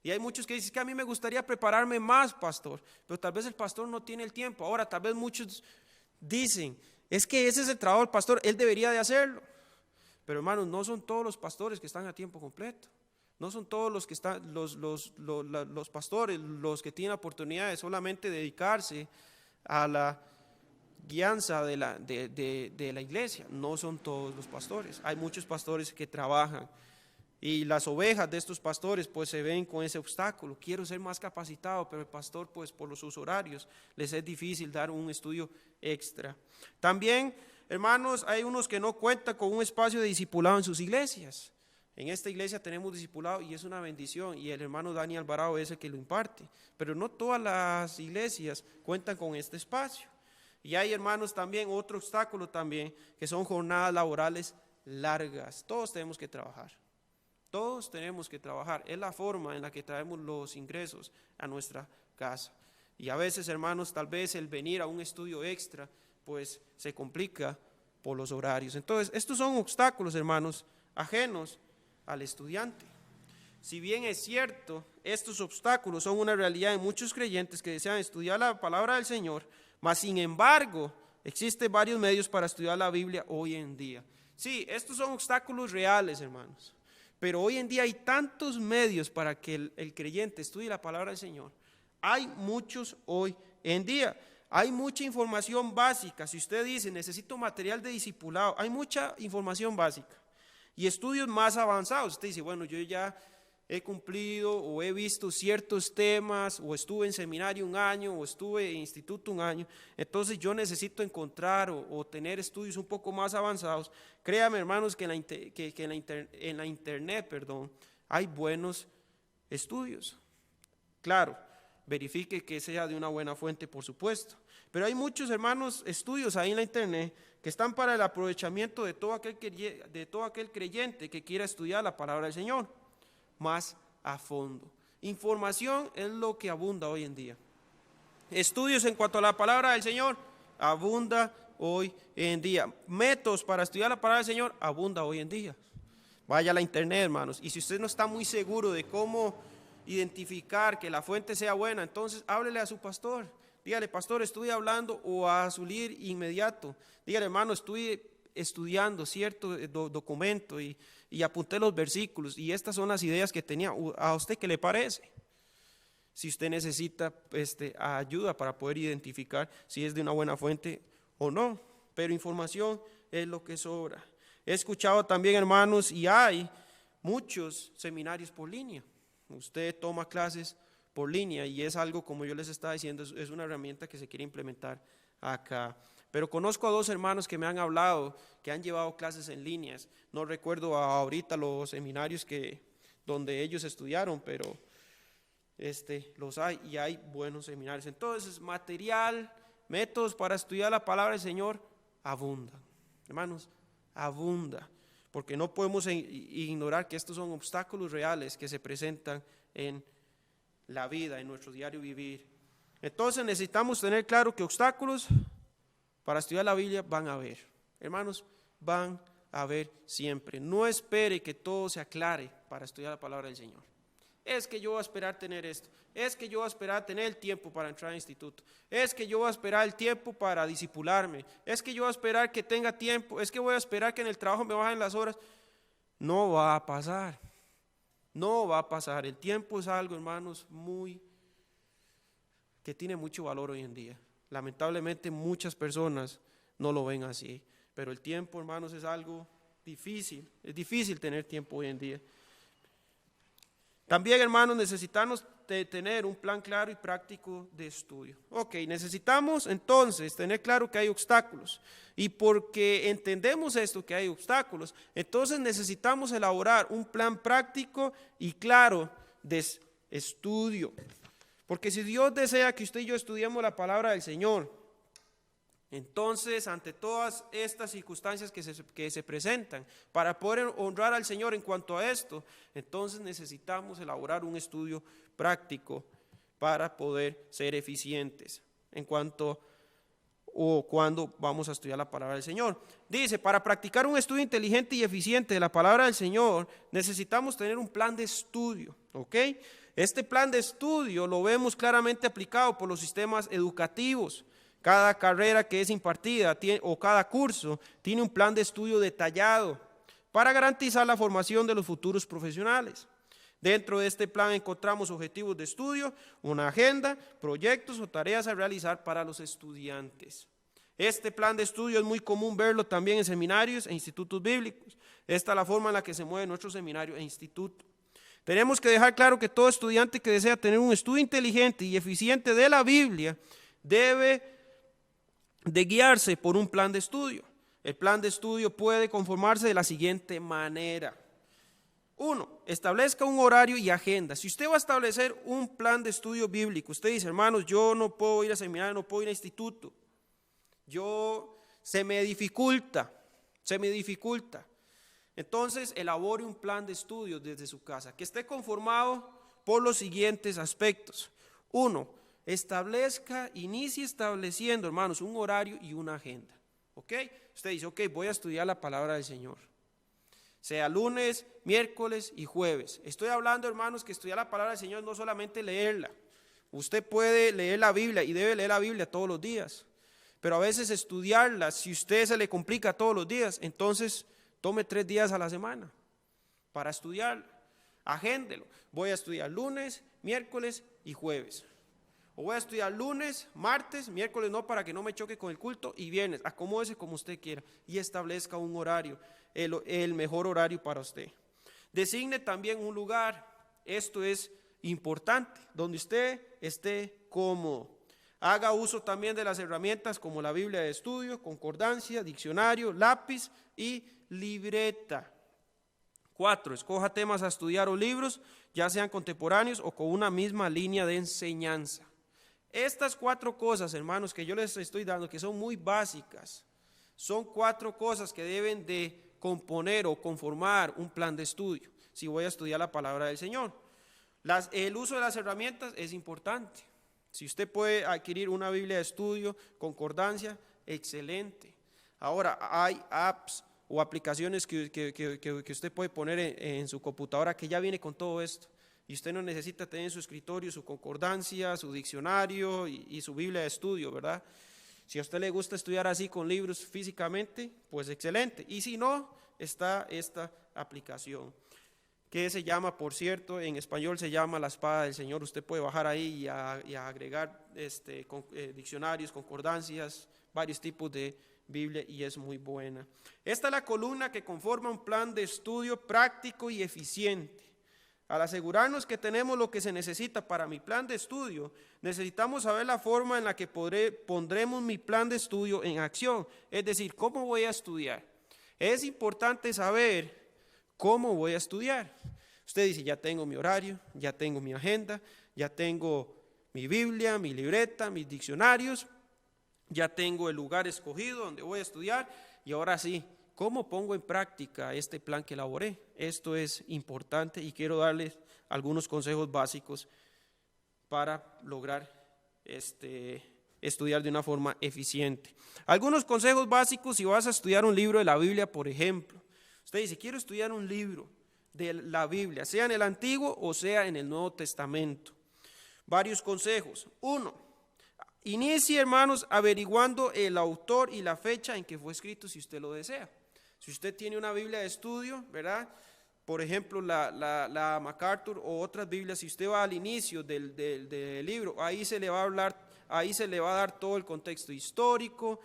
Y hay muchos que dicen que a mí me gustaría prepararme más, pastor, pero tal vez el pastor no tiene el tiempo. Ahora, tal vez muchos dicen, es que ese es el trabajo del pastor, él debería de hacerlo. Pero hermanos, no son todos los pastores que están a tiempo completo. No son todos los que están, los pastores, los que tienen la oportunidad de solamente dedicarse a la guianza de la iglesia. No son todos los pastores. Hay muchos pastores que trabajan. Y las ovejas de estos pastores pues se ven con ese obstáculo. Quiero ser más capacitado, pero el pastor pues por sus horarios les es difícil dar un estudio extra. También, hermanos, hay unos que no cuentan con un espacio de discipulado en sus iglesias. En esta iglesia tenemos discipulado y es una bendición, y el hermano Dani Alvarado es el que lo imparte. Pero no todas las iglesias cuentan con este espacio. Y hay, hermanos, también otro obstáculo también, que son jornadas laborales largas. Todos tenemos que trabajar. Todos tenemos que trabajar, es la forma en la que traemos los ingresos a nuestra casa. Y a veces, hermanos, tal vez el venir a un estudio extra, pues se complica por los horarios. Entonces, estos son obstáculos, hermanos, ajenos al estudiante. si bien es cierto, estos obstáculos son una realidad en muchos creyentes que desean estudiar la palabra del Señor, mas sin embargo, existen varios medios para estudiar la Biblia hoy en día. Sí, estos son obstáculos reales, hermanos, pero hoy en día hay tantos medios para que el creyente estudie la palabra del Señor. Hay muchos hoy en día. Hay mucha información básica. Si usted dice, necesito material de discipulado, hay mucha información básica. Y estudios más avanzados. Usted dice, bueno, yo ya he cumplido o he visto ciertos temas, o estuve en seminario un año, o estuve en instituto un año, entonces yo necesito encontrar o tener estudios un poco más avanzados. Créame, hermanos, que en la internet, hay buenos estudios. Claro, verifique que sea de una buena fuente, por supuesto. Pero hay muchos, hermanos, estudios ahí en la internet que están para el aprovechamiento de todo aquel creyente que quiera estudiar la palabra del Señor más a fondo. Información es lo que abunda hoy en día. Estudios en cuanto a la palabra del Señor abunda hoy en día. Métodos para estudiar la palabra del Señor abunda hoy en día. Vaya a la internet, hermanos. Y si usted no está muy seguro de cómo identificar que la fuente sea buena, entonces háblele a su pastor. Dígale, pastor, estuve hablando, o a su líder inmediato. Dígale, hermano, estuve estudiando cierto documento y apunté los versículos, y estas son las ideas que tenía. ¿A usted qué le parece? Si usted necesita ayuda para poder identificar si es de una buena fuente o no. Pero información es lo que sobra. He escuchado también, hermanos, y hay muchos seminarios por línea. Usted toma clases por línea y es algo, como yo les estaba diciendo, es una herramienta que se quiere implementar acá. Pero conozco a 2 hermanos que me han hablado, que han llevado clases en líneas. No recuerdo ahorita los seminarios donde ellos estudiaron, pero los hay, y hay buenos seminarios. Entonces, material, métodos para estudiar la palabra del Señor abundan. Hermanos, abunda, porque no podemos ignorar que estos son obstáculos reales que se presentan en la vida, en nuestro diario vivir. Entonces necesitamos tener claro que obstáculos para estudiar la Biblia van a haber. Hermanos, van a haber siempre. No espere que todo se aclare para estudiar la palabra del Señor. Es que yo voy a esperar tener esto. Es que yo voy a esperar tener el tiempo para entrar al instituto. Es que yo voy a esperar el tiempo para discipularme. Es que yo voy a esperar que tenga tiempo. Es que voy a esperar que en el trabajo me bajen las horas. No va a pasar. No va a pasar. El tiempo es algo, hermanos, que tiene mucho valor hoy en día. Lamentablemente muchas personas no lo ven así. Pero el tiempo, hermanos, es algo difícil. Es difícil tener tiempo hoy en día. También, hermanos, necesitamos tener un plan claro y práctico de estudio. Ok, necesitamos entonces tener claro que hay obstáculos. Y porque entendemos esto, que hay obstáculos, entonces necesitamos elaborar un plan práctico y claro de estudio. Porque si Dios desea que usted y yo estudiemos la palabra del Señor, entonces, ante todas estas circunstancias que se presentan, para poder honrar al Señor en cuanto a esto, entonces necesitamos elaborar un estudio práctico para poder ser eficientes en cuanto o cuando vamos a estudiar la palabra del Señor. Dice, para practicar un estudio inteligente y eficiente de la palabra del Señor, necesitamos tener un plan de estudio, ¿ok? Este plan de estudio lo vemos claramente aplicado por los sistemas educativos. Cada carrera que es impartida o cada curso tiene un plan de estudio detallado para garantizar la formación de los futuros profesionales. Dentro de este plan encontramos objetivos de estudio, una agenda, proyectos o tareas a realizar para los estudiantes. Este plan de estudio es muy común verlo también en seminarios e institutos bíblicos. Esta es la forma en la que se mueve nuestro seminario e instituto. Tenemos que dejar claro que todo estudiante que desea tener un estudio inteligente y eficiente de la Biblia debe de guiarse por un plan de estudio. El plan de estudio puede conformarse de la siguiente manera. 1. Establezca un horario y agenda. Si usted va a establecer un plan de estudio bíblico, usted dice, hermanos, yo no puedo ir a seminario, no puedo ir a instituto. Se me dificulta. Entonces, elabore un plan de estudio desde su casa, que esté conformado por los siguientes aspectos. 1. Inicie estableciendo, hermanos, un horario y una agenda. ¿Ok? Usted dice, ok, voy a estudiar la palabra del Señor. sea lunes, miércoles y jueves. Estoy hablando, hermanos, que estudiar la palabra del Señor no solamente leerla. Usted puede leer la Biblia y debe leer la Biblia todos los días, pero a veces estudiarla, si a usted se le complica todos los días, entonces tome 3 días a la semana para estudiarla. Agéndelo. Voy a estudiar lunes, miércoles y jueves. O voy a estudiar lunes, martes, miércoles no, para que no me choque con el culto, y viernes. Acomódese como usted quiera y establezca un horario, el mejor horario para usted. Designe también un lugar. Esto es importante, donde usted esté cómodo. Haga uso también de las herramientas como la Biblia de estudio, concordancia, diccionario, lápiz y libreta. 4. Escoja temas a estudiar o libros, ya sean contemporáneos o con una misma línea de enseñanza. Estas 4 cosas, hermanos, que yo les estoy dando, que son muy básicas, son 4 cosas que deben de componer o conformar un plan de estudio, si voy a estudiar la palabra del Señor. El uso de las herramientas es importante. Si usted puede adquirir una Biblia de estudio, concordancia, excelente. Ahora, hay apps o aplicaciones que usted puede poner en su computadora que ya viene con todo esto. Y usted no necesita tener en su escritorio su concordancia, su diccionario y su Biblia de estudio, ¿verdad? Si a usted le gusta estudiar así con libros físicamente, pues excelente. Y si no, está esta aplicación, que se llama, por cierto, en español se llama La Espada del Señor. Usted puede bajar ahí y agregar diccionarios, concordancias, varios tipos de Biblia, y es muy buena. Esta es la columna que conforma un plan de estudio práctico y eficiente. Al asegurarnos que tenemos lo que se necesita para mi plan de estudio, necesitamos saber la forma en la que pondremos mi plan de estudio en acción. Es decir, ¿cómo voy a estudiar? Es importante saber cómo voy a estudiar. Usted dice, ya tengo mi horario, ya tengo mi agenda, ya tengo mi Biblia, mi libreta, mis diccionarios, ya tengo el lugar escogido donde voy a estudiar, y ahora sí, ¿cómo pongo en práctica este plan que elaboré? Esto es importante y quiero darles algunos consejos básicos para lograr estudiar de una forma eficiente. Algunos consejos básicos si vas a estudiar un libro de la Biblia, por ejemplo. Usted dice, quiero estudiar un libro de la Biblia, sea en el Antiguo o sea en el Nuevo Testamento. Varios consejos. 1. Inicie, hermanos, averiguando el autor y la fecha en que fue escrito, si usted lo desea. Si usted tiene una Biblia de estudio, ¿verdad? Por ejemplo, la MacArthur o otras Biblias, si usted va al inicio del libro, ahí se le va a hablar, ahí se le va a dar todo el contexto histórico,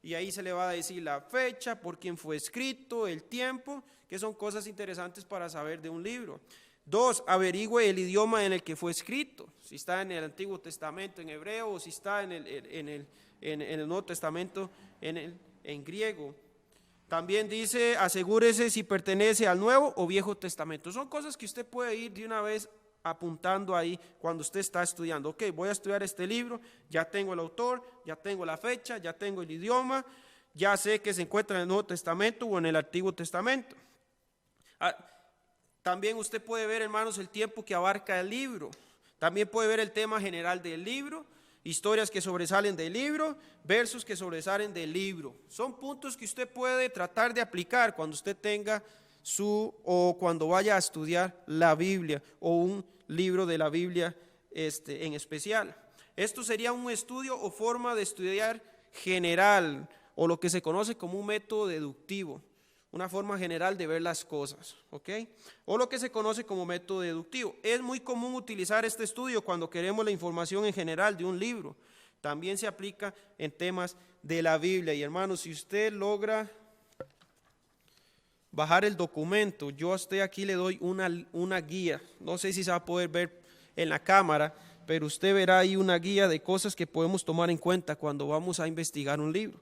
y ahí se le va a decir la fecha, por quién fue escrito, el tiempo, que son cosas interesantes para saber de un libro. 2, averigüe el idioma en el que fue escrito, si está en el Antiguo Testamento en hebreo, o si está en el Nuevo Testamento en griego. También dice, asegúrese si pertenece al Nuevo o Viejo Testamento. Son cosas que usted puede ir de una vez apuntando ahí cuando usted está estudiando. Ok, voy a estudiar este libro, ya tengo el autor, ya tengo la fecha, ya tengo el idioma, ya sé que se encuentra en el Nuevo Testamento o en el Antiguo Testamento. También usted puede ver, hermanos, el tiempo que abarca el libro. También puede ver el tema general del libro, historias que sobresalen del libro, versos que sobresalen del libro. Son puntos que usted puede tratar de aplicar cuando usted tenga o cuando vaya a estudiar la Biblia o un libro de la Biblia en especial. Esto sería un estudio o forma de estudiar general, o lo que se conoce como un método deductivo, una forma general de ver las cosas, ¿ok? O lo que se conoce como método deductivo. Es muy común utilizar este estudio cuando queremos la información en general de un libro. También se aplica en temas de la Biblia. Y hermanos, si usted logra bajar el documento, yo a usted aquí le doy una guía. No sé si se va a poder ver en la cámara, pero usted verá ahí una guía de cosas que podemos tomar en cuenta cuando vamos a investigar un libro.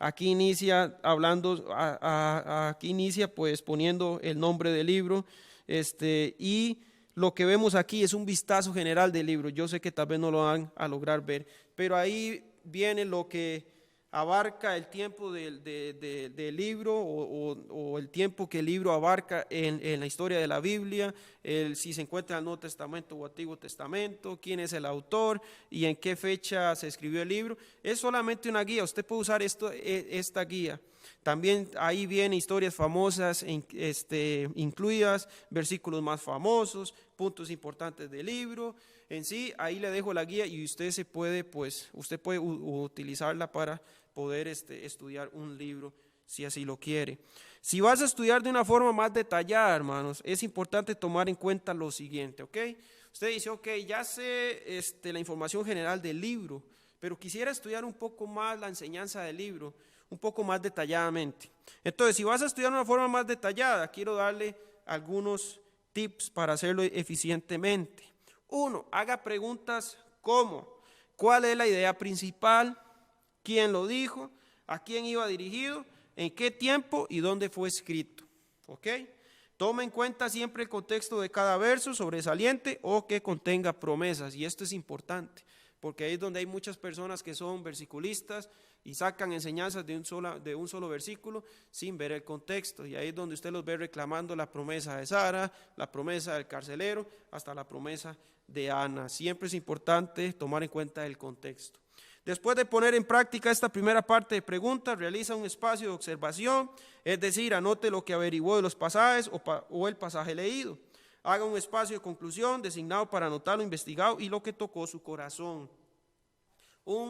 Aquí inicia aquí inicia pues poniendo el nombre del libro, y lo que vemos aquí es un vistazo general del libro. Yo sé que tal vez no lo van a lograr ver, pero ahí viene lo que abarca el tiempo del libro o el tiempo que el libro abarca en la historia de la Biblia, si se encuentra en el Nuevo Testamento o Antiguo Testamento, quién es el autor y en qué fecha se escribió el libro. Es solamente una guía, usted puede usar esta guía. También ahí vienen historias famosas incluidas, versículos más famosos, puntos importantes del libro. En sí, ahí le dejo la guía y usted puede utilizarla para poder estudiar un libro si así lo quiere. Si vas a estudiar de una forma más detallada, hermanos, es importante tomar en cuenta lo siguiente, ¿ok? Usted dice, ok, ya sé la información general del libro, pero quisiera estudiar un poco más la enseñanza del libro, un poco más detalladamente. Entonces, si vas a estudiar de una forma más detallada, quiero darle algunos tips para hacerlo eficientemente. 1. Haga preguntas como, ¿cuál es la idea principal? ¿Quién lo dijo? ¿A quién iba dirigido? ¿En qué tiempo y dónde fue escrito? ¿Ok? Toma en cuenta siempre el contexto de cada verso sobresaliente o que contenga promesas. Y esto es importante, porque ahí es donde hay muchas personas que son versiculistas y sacan enseñanzas de un solo versículo sin ver el contexto. Y ahí es donde usted los ve reclamando la promesa de Sara, la promesa del carcelero, hasta la promesa de Ana. Siempre es importante tomar en cuenta el contexto. Después de poner en práctica esta primera parte de preguntas, realiza un espacio de observación, es decir, anote lo que averiguó de los pasajes o el pasaje leído. Haga un espacio de conclusión designado para anotar lo investigado y lo que tocó su corazón.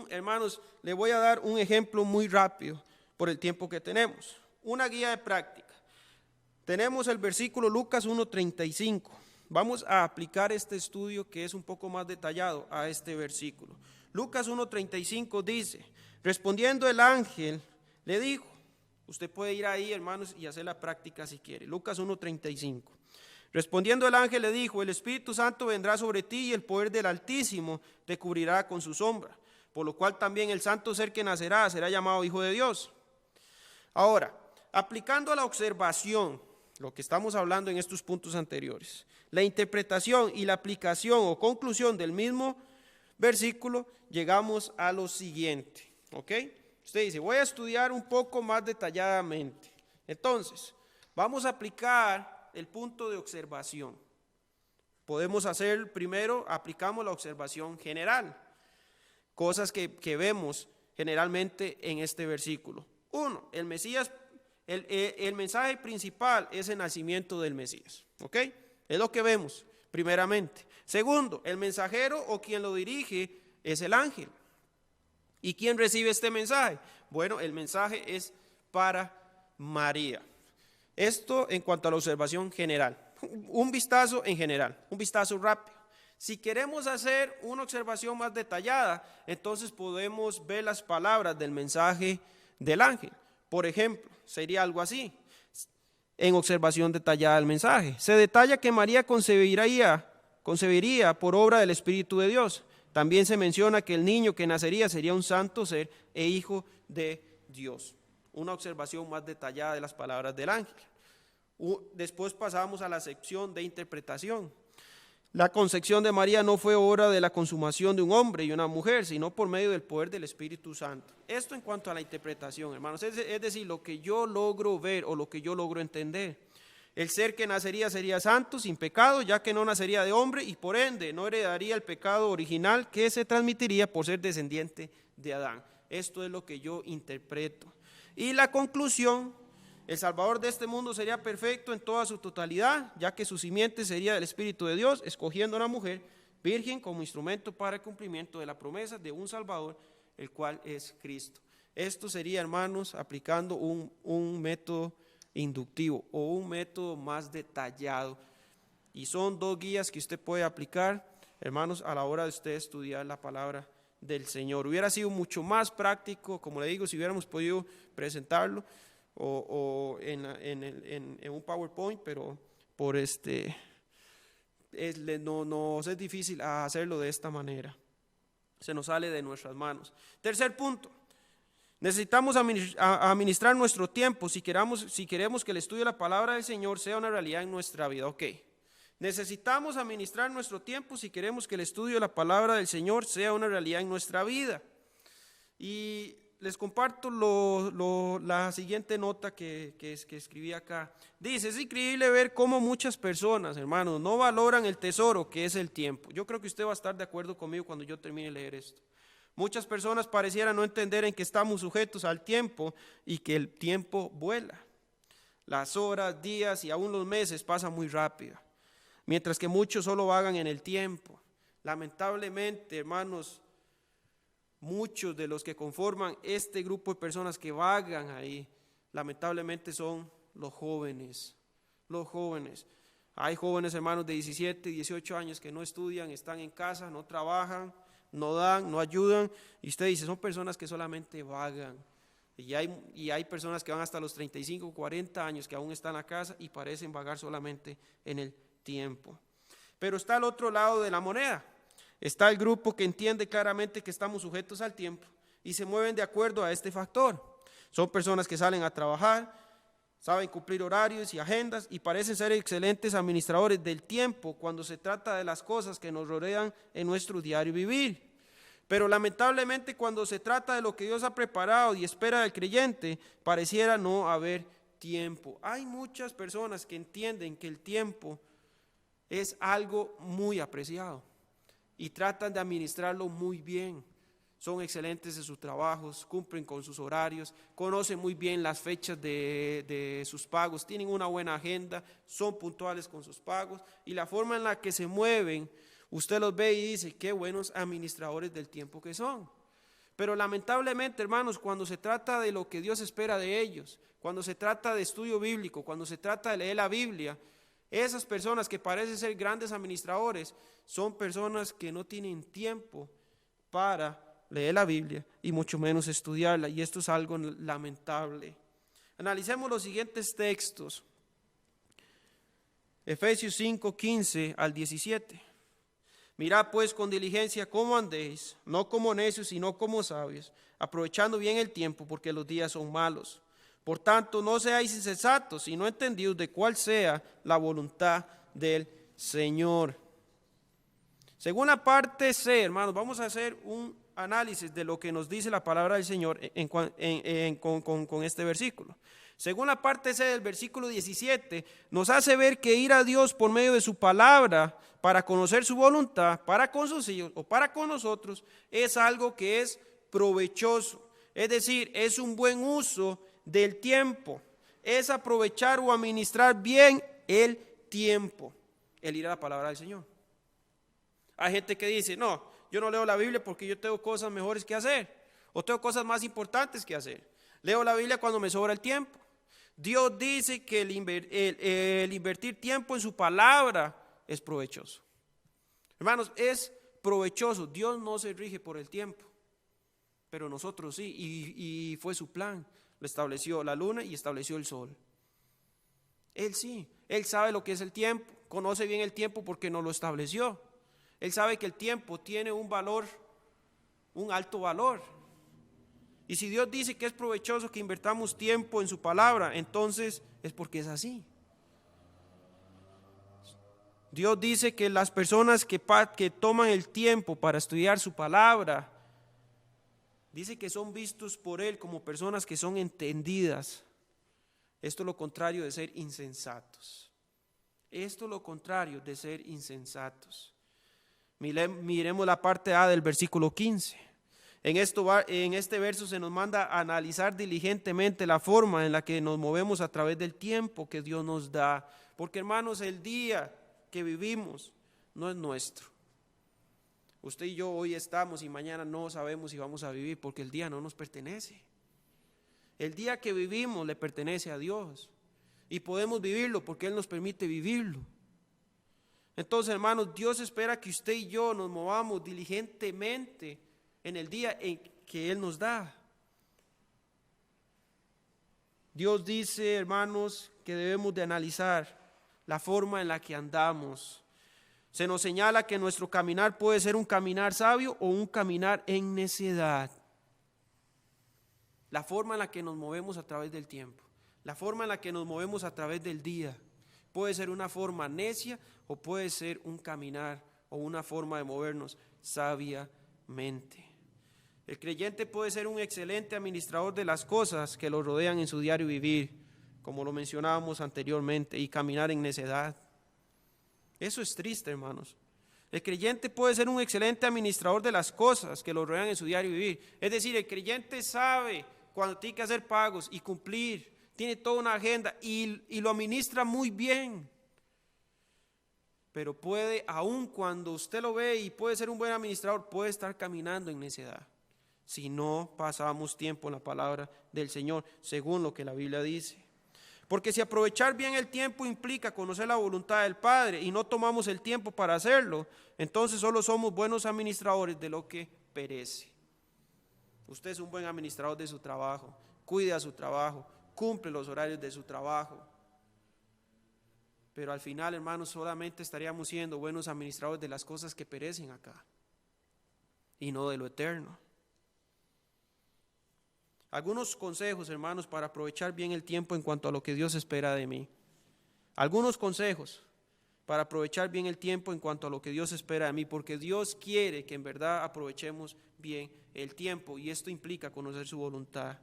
Hermanos, le voy a dar un ejemplo muy rápido por el tiempo que tenemos. Una guía de práctica. Tenemos el versículo Lucas 1:35. Vamos a aplicar este estudio que es un poco más detallado a este versículo. Lucas 1:35 dice, respondiendo el ángel, le dijo, usted puede ir ahí, hermanos, y hacer la práctica si quiere. Lucas 1:35. Respondiendo el ángel le dijo, el Espíritu Santo vendrá sobre ti y el poder del Altísimo te cubrirá con su sombra, por lo cual también el santo ser que nacerá será llamado Hijo de Dios. Ahora, aplicando a la observación, lo que estamos hablando en estos puntos anteriores, la interpretación y la aplicación o conclusión del mismo versículo, llegamos a lo siguiente, ¿ok? Usted dice, voy a estudiar un poco más detalladamente. Entonces, vamos a aplicar el punto de observación. Podemos hacer primero, aplicamos la observación general, cosas que vemos generalmente en este versículo. 1, el Mesías, el mensaje principal es el nacimiento del Mesías, ¿ok? Es lo que vemos primeramente. Segundo, el mensajero o quien lo dirige es el ángel. ¿Y quién recibe este mensaje? Bueno, el mensaje es para María. Esto en cuanto a la observación general. Un vistazo en general, un vistazo rápido. Si queremos hacer una observación más detallada, entonces podemos ver las palabras del mensaje del ángel. Por ejemplo, sería algo así. En observación detallada del mensaje, se detalla que María concebiría por obra del Espíritu de Dios. También se menciona que el niño que nacería sería un santo ser e hijo de Dios. Una observación más detallada de las palabras del ángel. Después pasamos a la sección de interpretación. La concepción de María no fue obra de la consumación de un hombre y una mujer, sino por medio del poder del Espíritu Santo. Esto en cuanto a la interpretación, hermanos, es decir, lo que yo logro ver o lo que yo logro entender. El ser que nacería sería santo, sin pecado, ya que no nacería de hombre y por ende no heredaría el pecado original que se transmitiría por ser descendiente de Adán. Esto es lo que yo interpreto. Y la conclusión, el Salvador de este mundo sería perfecto en toda su totalidad, ya que su simiente sería del Espíritu de Dios, escogiendo a una mujer virgen como instrumento para el cumplimiento de la promesa de un Salvador, el cual es Cristo. Esto sería, hermanos, aplicando un método inductivo o un método más detallado. Y son dos guías que usted puede aplicar, hermanos, a la hora de usted estudiar la palabra del Señor. Hubiera sido mucho más práctico, como le digo, si hubiéramos podido presentarlo o en un PowerPoint, pero por nos es difícil hacerlo de esta manera. Se nos sale de nuestras manos. Tercer punto. Necesitamos administrar nuestro tiempo si queremos que el estudio de la palabra del Señor sea una realidad en nuestra vida. Ok. Necesitamos administrar nuestro tiempo si queremos que el estudio de la palabra del Señor sea una realidad en nuestra vida. Y les comparto la siguiente nota que escribí acá. Dice, es increíble ver cómo muchas personas, hermanos, no valoran el tesoro que es el tiempo. Yo creo que usted va a estar de acuerdo conmigo cuando yo termine de leer esto. Muchas personas parecieran no entender en que estamos sujetos al tiempo y que el tiempo vuela. Las horas, días y aún los meses pasan muy rápido, mientras que muchos solo vagan en el tiempo. Lamentablemente, hermanos, muchos de los que conforman este grupo de personas que vagan ahí, lamentablemente son los jóvenes. Los jóvenes. Hay jóvenes, hermanos, de 17, 18 años que no estudian, están en casa, no trabajan, no dan, no ayudan. Y usted dice, son personas que solamente vagan. Y hay personas que van hasta los 35, 40 años que aún están en la casa y parecen vagar solamente en el tiempo. Pero está al otro lado de la moneda. Está el grupo que entiende claramente que estamos sujetos al tiempo y se mueven de acuerdo a este factor. Son personas que salen a trabajar, saben cumplir horarios y agendas y parecen ser excelentes administradores del tiempo cuando se trata de las cosas que nos rodean en nuestro diario vivir. Pero lamentablemente cuando se trata de lo que Dios ha preparado y espera del creyente, pareciera no haber tiempo. Hay muchas personas que entienden que el tiempo es algo muy apreciado y tratan de administrarlo muy bien. Son excelentes en sus trabajos, cumplen con sus horarios, conocen muy bien las fechas de sus pagos, tienen una buena agenda, son puntuales con sus pagos y la forma en la que se mueven, usted los ve y dice, qué buenos administradores del tiempo que son. Pero lamentablemente, hermanos, cuando se trata de lo que Dios espera de ellos, cuando se trata de estudio bíblico, cuando se trata de leer la Biblia, esas personas que parecen ser grandes administradores son personas que no tienen tiempo para leer la Biblia y mucho menos estudiarla, y esto es algo lamentable. Analicemos los siguientes textos. Efesios 5, 15 al 17. Mirad pues con diligencia cómo andéis, no como necios, sino como sabios, aprovechando bien el tiempo, porque los días son malos. Por tanto, no seáis insensatos, sino entendidos de cuál sea la voluntad del Señor. Según la parte C, hermanos, vamos a hacer un análisis de lo que nos dice la palabra del Señor con este versículo. Según la parte C del versículo 17, nos hace ver que ir a Dios por medio de su palabra para conocer su voluntad, para con sus hijos o para con nosotros, es algo que es provechoso. Es decir, es un buen uso del tiempo. Es aprovechar o administrar bien el tiempo, el ir a la palabra del Señor. Hay gente que dice, no, yo no leo la Biblia porque yo tengo cosas mejores que hacer o tengo cosas más importantes que hacer. Leo la Biblia cuando me sobra el tiempo. Dios dice que el invertir tiempo en su palabra es provechoso. Hermanos, es provechoso. Dios no se rige por el tiempo, pero nosotros sí, y fue su plan. Lo estableció la luna y estableció el sol. Él sí, Él sabe lo que es el tiempo, conoce bien el tiempo porque nos lo estableció. Él sabe que el tiempo tiene un valor, un alto valor. Y si Dios dice que es provechoso que invertamos tiempo en su palabra, entonces es porque es así. Dios dice que las personas que toman el tiempo para estudiar su palabra, dice que son vistos por Él como personas que son entendidas. Esto es lo contrario de ser insensatos. Esto es lo contrario de ser insensatos. Miremos la parte A del versículo 15. En este verso se nos manda a analizar diligentemente la forma en la que nos movemos a través del tiempo que Dios nos da. Porque, hermanos, el día que vivimos no es nuestro. Usted y yo hoy estamos y mañana no sabemos si vamos a vivir porque el día no nos pertenece. El día que vivimos le pertenece a Dios y podemos vivirlo porque Él nos permite vivirlo. Entonces, hermanos, Dios espera que usted y yo nos movamos diligentemente en el día en que Él nos da. Dios dice, hermanos, que debemos de analizar la forma en la que andamos. Se nos señala que nuestro caminar puede ser un caminar sabio o un caminar en necedad. La forma en la que nos movemos a través del tiempo, la forma en la que nos movemos a través del día, puede ser una forma necia o puede ser un caminar o una forma de movernos sabiamente. El creyente puede ser un excelente administrador de las cosas que lo rodean en su diario vivir, como lo mencionábamos anteriormente, y caminar en necedad. Eso es triste, hermanos. El creyente puede ser un excelente administrador de las cosas que lo rodean en su diario vivir. Es decir, el creyente sabe cuando tiene que hacer pagos y cumplir, tiene toda una agenda y lo administra muy bien. Pero puede, aun cuando usted lo ve y puede ser un buen administrador, puede estar caminando en necedad si no pasamos tiempo en la palabra del Señor, según lo que la Biblia dice. Porque si aprovechar bien el tiempo implica conocer la voluntad del Padre y no tomamos el tiempo para hacerlo, entonces solo somos buenos administradores de lo que perece. Usted es un buen administrador de su trabajo, cuida su trabajo, cumple los horarios de su trabajo. Pero al final, hermanos, solamente estaríamos siendo buenos administradores de las cosas que perecen acá y no de lo eterno. Algunos consejos, hermanos, para aprovechar bien el tiempo en cuanto a lo que Dios espera de mí. Algunos consejos para aprovechar bien el tiempo en cuanto a lo que Dios espera de mí, porque Dios quiere que en verdad aprovechemos bien el tiempo y esto implica conocer su voluntad.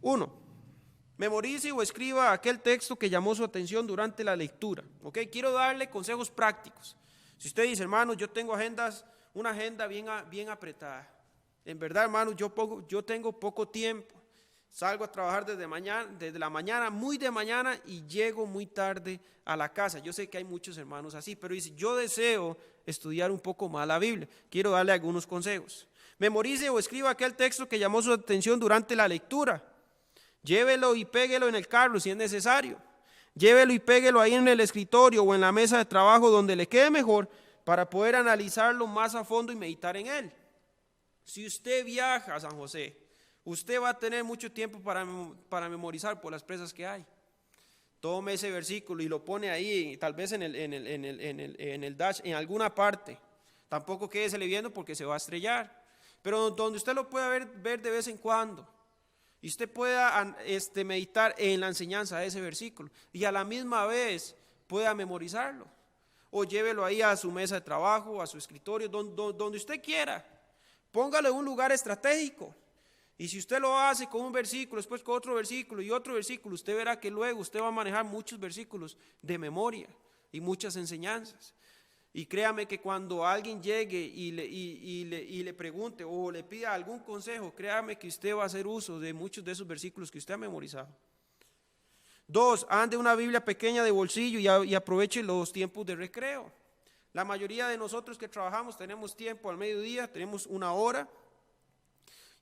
1. Memorice o escriba aquel texto que llamó su atención durante la lectura. ¿Ok? Quiero darle consejos prácticos. Si usted dice, hermanos, yo tengo una agenda bien apretada. En verdad, hermanos, yo tengo poco tiempo. Salgo a trabajar desde la mañana, muy de mañana, y llego muy tarde a la casa. Yo sé que hay muchos hermanos así, pero dice, yo deseo estudiar un poco más la Biblia. Quiero darle algunos consejos. Memorice o escriba aquel texto que llamó su atención durante la lectura. Llévelo y péguelo en el carro si es necesario. Llévelo y péguelo ahí en el escritorio o en la mesa de trabajo donde le quede mejor para poder analizarlo más a fondo y meditar en él. Si usted viaja a San José, usted va a tener mucho tiempo para memorizar por las presas que hay. Tome ese versículo y lo pone ahí, tal vez en el dash, en alguna parte. Tampoco quédesele viendo porque se va a estrellar. Pero donde usted lo pueda ver de vez en cuando. Y usted pueda meditar en la enseñanza de ese versículo. Y a la misma vez pueda memorizarlo. O llévelo ahí a su mesa de trabajo, a su escritorio, donde usted quiera. Póngalo en un lugar estratégico. Y si usted lo hace con un versículo, después con otro versículo y otro versículo, usted verá que luego usted va a manejar muchos versículos de memoria y muchas enseñanzas. Y créame que cuando alguien llegue y le pregunte o le pida algún consejo, créame que usted va a hacer uso de muchos de esos versículos que usted ha memorizado. 2, ande una Biblia pequeña de bolsillo y aproveche los tiempos de recreo. La mayoría de nosotros que trabajamos tenemos tiempo al mediodía, tenemos una hora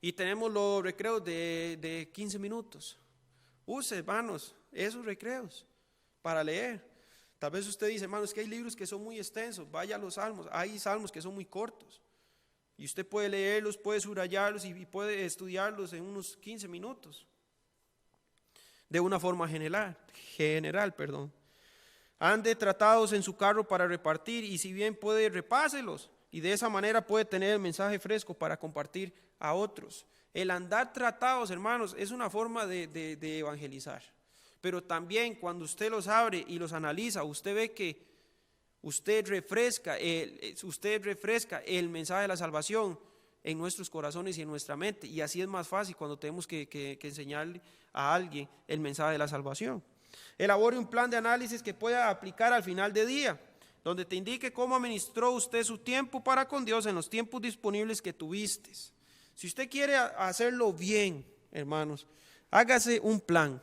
y tenemos los recreos de 15 minutos. Use, hermanos, esos recreos para leer. Tal vez usted dice, hermanos, que hay libros que son muy extensos, vaya a los salmos, hay salmos que son muy cortos. Y usted puede leerlos, puede subrayarlos y puede estudiarlos en unos 15 minutos. De una forma general. Ande tratados en su carro para repartir y si bien puede, repáselos. Y de esa manera puede tener el mensaje fresco para compartir a otros. El andar tratados, hermanos, es una forma de evangelizar. Pero también cuando usted los abre y los analiza, usted ve que usted refresca el mensaje de la salvación en nuestros corazones y en nuestra mente. Y así es más fácil cuando tenemos que enseñarle a alguien el mensaje de la salvación. Elabore un plan de análisis que pueda aplicar al final de día, donde te indique cómo administró usted su tiempo para con Dios en los tiempos disponibles que tuviste. Si usted quiere hacerlo bien, hermanos, hágase un plan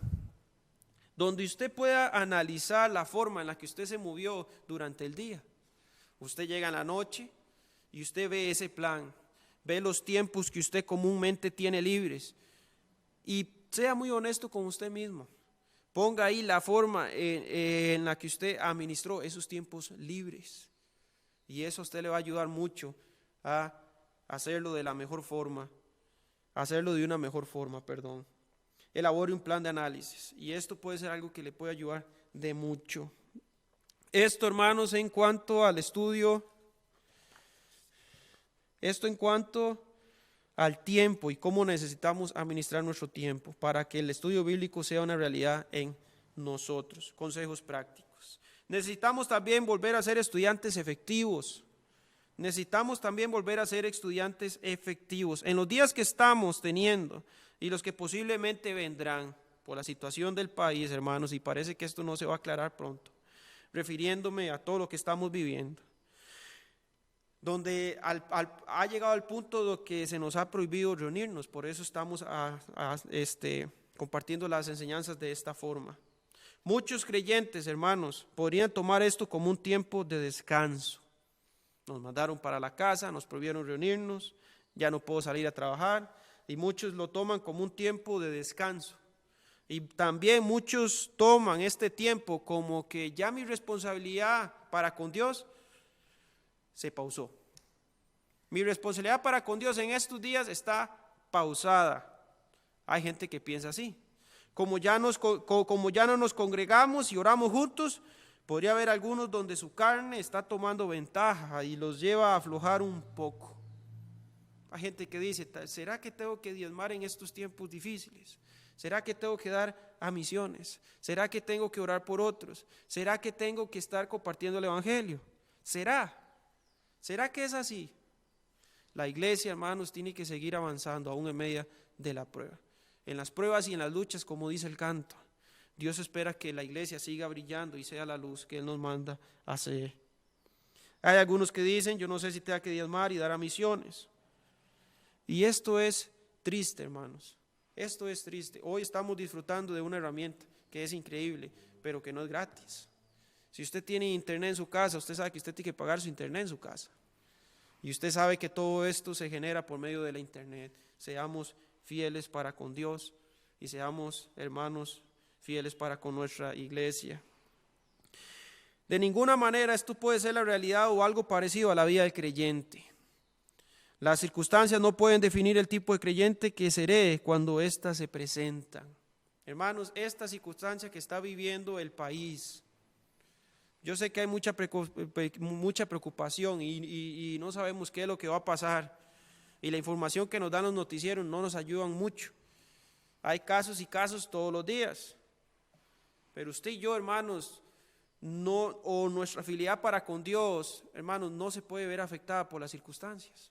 donde usted pueda analizar la forma en la que usted se movió durante el día. Usted llega en la noche y usted ve ese plan, ve los tiempos que usted comúnmente tiene libres y sea muy honesto con usted mismo. Ponga ahí la forma en la que usted administró esos tiempos libres y eso a usted le va a ayudar mucho a hacerlo de la mejor forma, Elabore un plan de análisis y esto puede ser algo que le puede ayudar de mucho. Esto, hermanos, en cuanto al estudio, en cuanto al tiempo y cómo necesitamos administrar nuestro tiempo para que el estudio bíblico sea una realidad en nosotros. Consejos prácticos. Necesitamos también volver a ser estudiantes efectivos. En los días que estamos teniendo y los que posiblemente vendrán por la situación del país, hermanos, y parece que esto no se va a aclarar pronto, refiriéndome a todo lo que estamos viviendo, donde ha llegado al punto de que se nos ha prohibido reunirnos. Por eso estamos compartiendo las enseñanzas de esta forma. Muchos creyentes, hermanos, podrían tomar esto como un tiempo de descanso. Nos mandaron para la casa, nos prohibieron reunirnos, ya no puedo salir a trabajar, y muchos lo toman como un tiempo de descanso. Y también muchos toman este tiempo como que ya mi responsabilidad para con Dios se pausó. Mi responsabilidad para con Dios en estos días está pausada. Hay gente que piensa así. Como ya no nos congregamos y oramos juntos, podría haber algunos donde su carne está tomando ventaja y los lleva a aflojar un poco. Hay gente que dice, ¿será que tengo que diezmar en estos tiempos difíciles? ¿Será que tengo que dar a misiones? ¿Será que tengo que orar por otros? ¿Será que tengo que estar compartiendo el evangelio? ¿Será que es así? La iglesia, hermanos, tiene que seguir avanzando aún en medio de la prueba. En las pruebas y en las luchas, como dice el canto, Dios espera que la iglesia siga brillando y sea la luz que Él nos manda a ser. Hay algunos que dicen, yo no sé si tenga que diezmar y dar a misiones. Y esto es triste, hermanos. Esto es triste. Hoy estamos disfrutando de una herramienta que es increíble, pero que no es gratis. Si usted tiene internet en su casa, usted sabe que usted tiene que pagar su internet en su casa. Y usted sabe que todo esto se genera por medio de la internet. Seamos fieles para con Dios y seamos, hermanos, fieles para con nuestra iglesia. De ninguna manera esto puede ser la realidad o algo parecido a la vida del creyente. Las circunstancias no pueden definir el tipo de creyente que seré cuando éstas se presentan. Hermanos, esta circunstancia que está viviendo el país, yo sé que hay mucha preocupación y no sabemos qué es lo que va a pasar. Y la información que nos dan los noticieros no nos ayudan mucho. Hay casos y casos todos los días. Pero usted y yo, hermanos, nuestra fidelidad para con Dios, hermanos, no se puede ver afectada por las circunstancias.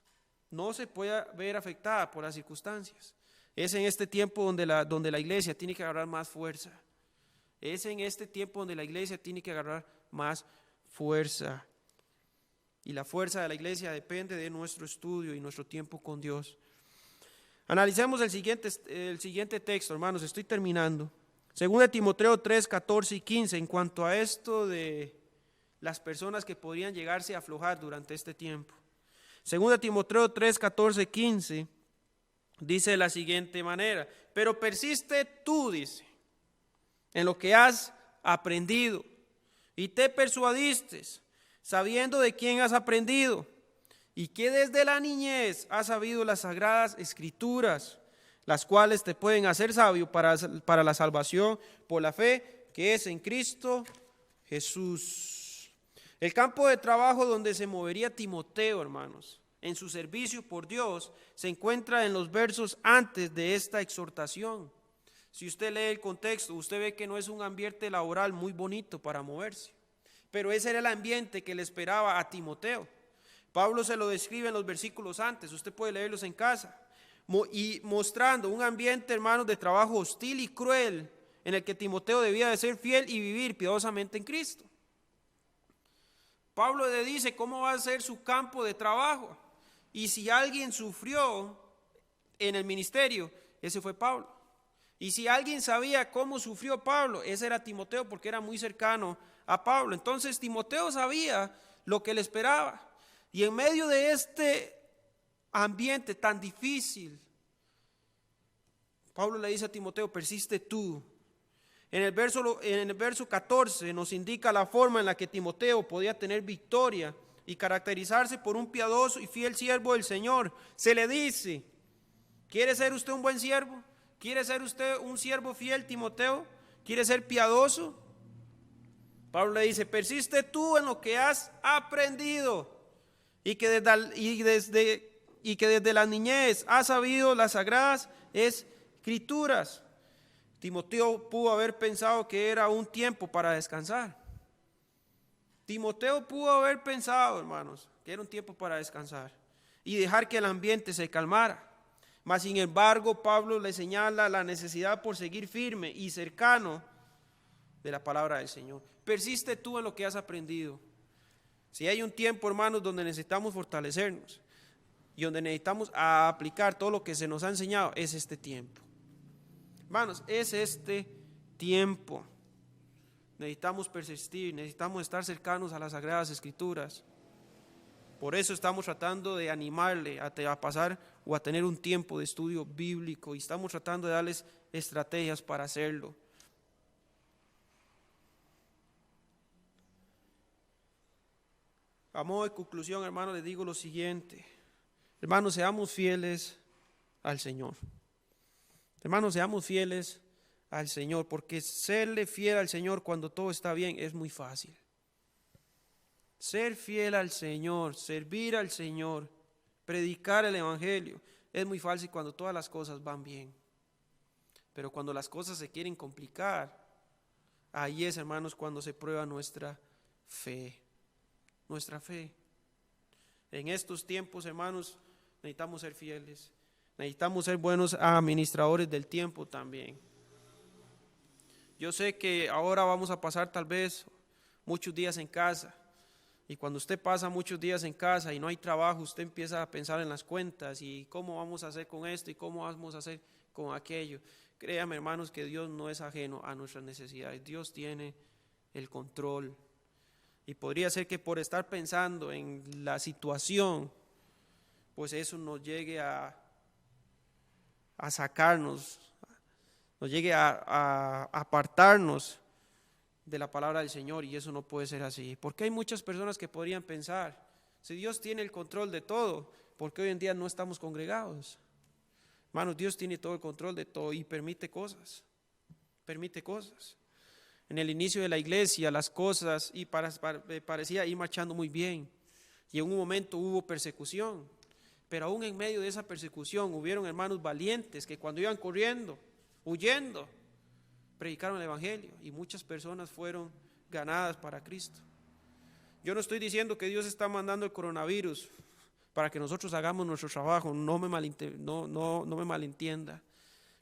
No se puede ver afectada por las circunstancias. Es en este tiempo donde la iglesia tiene que agarrar más fuerza. Es en este tiempo donde la iglesia tiene que agarrar más fuerza. Y la fuerza de la iglesia depende de nuestro estudio y nuestro tiempo con Dios. Analicemos el siguiente texto, hermanos, estoy terminando. 2 Timoteo 3, 14 y 15, en cuanto a esto de las personas que podrían llegarse a aflojar durante este tiempo. 2 Timoteo 3, 14 y 15, dice de la siguiente manera: pero persiste tú, dice, en lo que has aprendido y te persuadiste, sabiendo de quién has aprendido y que desde la niñez has sabido las sagradas escrituras, las cuales te pueden hacer sabio para la salvación por la fe que es en Cristo Jesús. El campo de trabajo donde se movería Timoteo, hermanos, en su servicio por Dios, se encuentra en los versos antes de esta exhortación. Si usted lee el contexto, usted ve que no es un ambiente laboral muy bonito para moverse, pero ese era el ambiente que le esperaba a Timoteo. Pablo se lo describe en los versículos antes, usted puede leerlos en casa, y mostrando un ambiente, hermanos, de trabajo hostil y cruel, en el que Timoteo debía de ser fiel y vivir piadosamente en Cristo. Pablo le dice cómo va a ser su campo de trabajo, y si alguien sufrió en el ministerio, ese fue Pablo. Y si alguien sabía cómo sufrió Pablo, ese era Timoteo, porque era muy cercano a Pablo. Entonces Timoteo sabía lo que le esperaba. Y en medio de este ambiente tan difícil, Pablo le dice a Timoteo: persiste tú. En el verso 14 nos indica la forma en la que Timoteo podía tener victoria y caracterizarse por un piadoso y fiel siervo del Señor. Se le dice: ¿quiere ser usted un buen siervo? ¿Quiere ser usted un siervo fiel, Timoteo? ¿Quiere ser piadoso? Pablo le dice: persiste tú en lo que has aprendido y que desde la niñez has sabido las sagradas escrituras. Timoteo pudo haber pensado que era un tiempo para descansar. Timoteo pudo haber pensado, hermanos, que era un tiempo para descansar y dejar que el ambiente se calmara. Mas sin embargo, Pablo le señala la necesidad por seguir firme y cercano de la palabra del Señor. Persiste tú en lo que has aprendido. Si hay un tiempo, hermanos, donde necesitamos fortalecernos y donde necesitamos aplicar todo lo que se nos ha enseñado, es este tiempo. Hermanos, es este tiempo. Necesitamos persistir, necesitamos estar cercanos a las Sagradas Escrituras. Por eso estamos tratando de animarle a pasar o a tener un tiempo de estudio bíblico y estamos tratando de darles estrategias para hacerlo. A modo de conclusión, hermanos, les digo lo siguiente. Hermanos, seamos fieles al Señor. Hermanos, seamos fieles al Señor, porque serle fiel al Señor cuando todo está bien es muy fácil. Ser fiel al Señor, servir al Señor, predicar el Evangelio, es muy fácil cuando todas las cosas van bien. Pero cuando las cosas se quieren complicar, ahí es, hermanos, cuando se prueba nuestra fe. Nuestra fe. En estos tiempos, hermanos, necesitamos ser fieles. Necesitamos ser buenos administradores del tiempo también. Yo sé que ahora vamos a pasar tal vez muchos días en casa. Y cuando usted pasa muchos días en casa y no hay trabajo, usted empieza a pensar en las cuentas y cómo vamos a hacer con esto y cómo vamos a hacer con aquello. Créame, hermanos, que Dios no es ajeno a nuestras necesidades. Dios tiene el control. Y podría ser que por estar pensando en la situación, pues eso nos llegue a sacarnos, nos llegue a apartarnos de la palabra del Señor, y eso no puede ser así. Porque hay muchas personas que podrían pensar, si Dios tiene el control de todo, ¿por qué hoy en día no estamos congregados? Hermanos, Dios tiene todo el control de todo y permite cosas. En el inicio de la iglesia las cosas parecía ir marchando muy bien, y en un momento hubo persecución, pero aún en medio de esa persecución hubieron hermanos valientes que cuando iban corriendo, huyendo, predicaron el Evangelio y muchas personas fueron ganadas para Cristo. Yo no estoy diciendo que Dios está mandando el coronavirus para que nosotros hagamos nuestro trabajo, no me malentienda,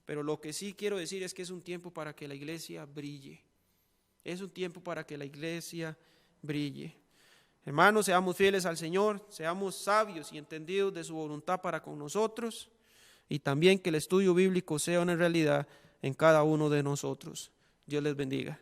pero lo que sí quiero decir es que es un tiempo para que la iglesia brille. Es un tiempo para que la iglesia brille. Hermanos, seamos fieles al Señor, seamos sabios y entendidos de su voluntad para con nosotros, y también que el estudio bíblico sea una realidad en cada uno de nosotros. Dios les bendiga.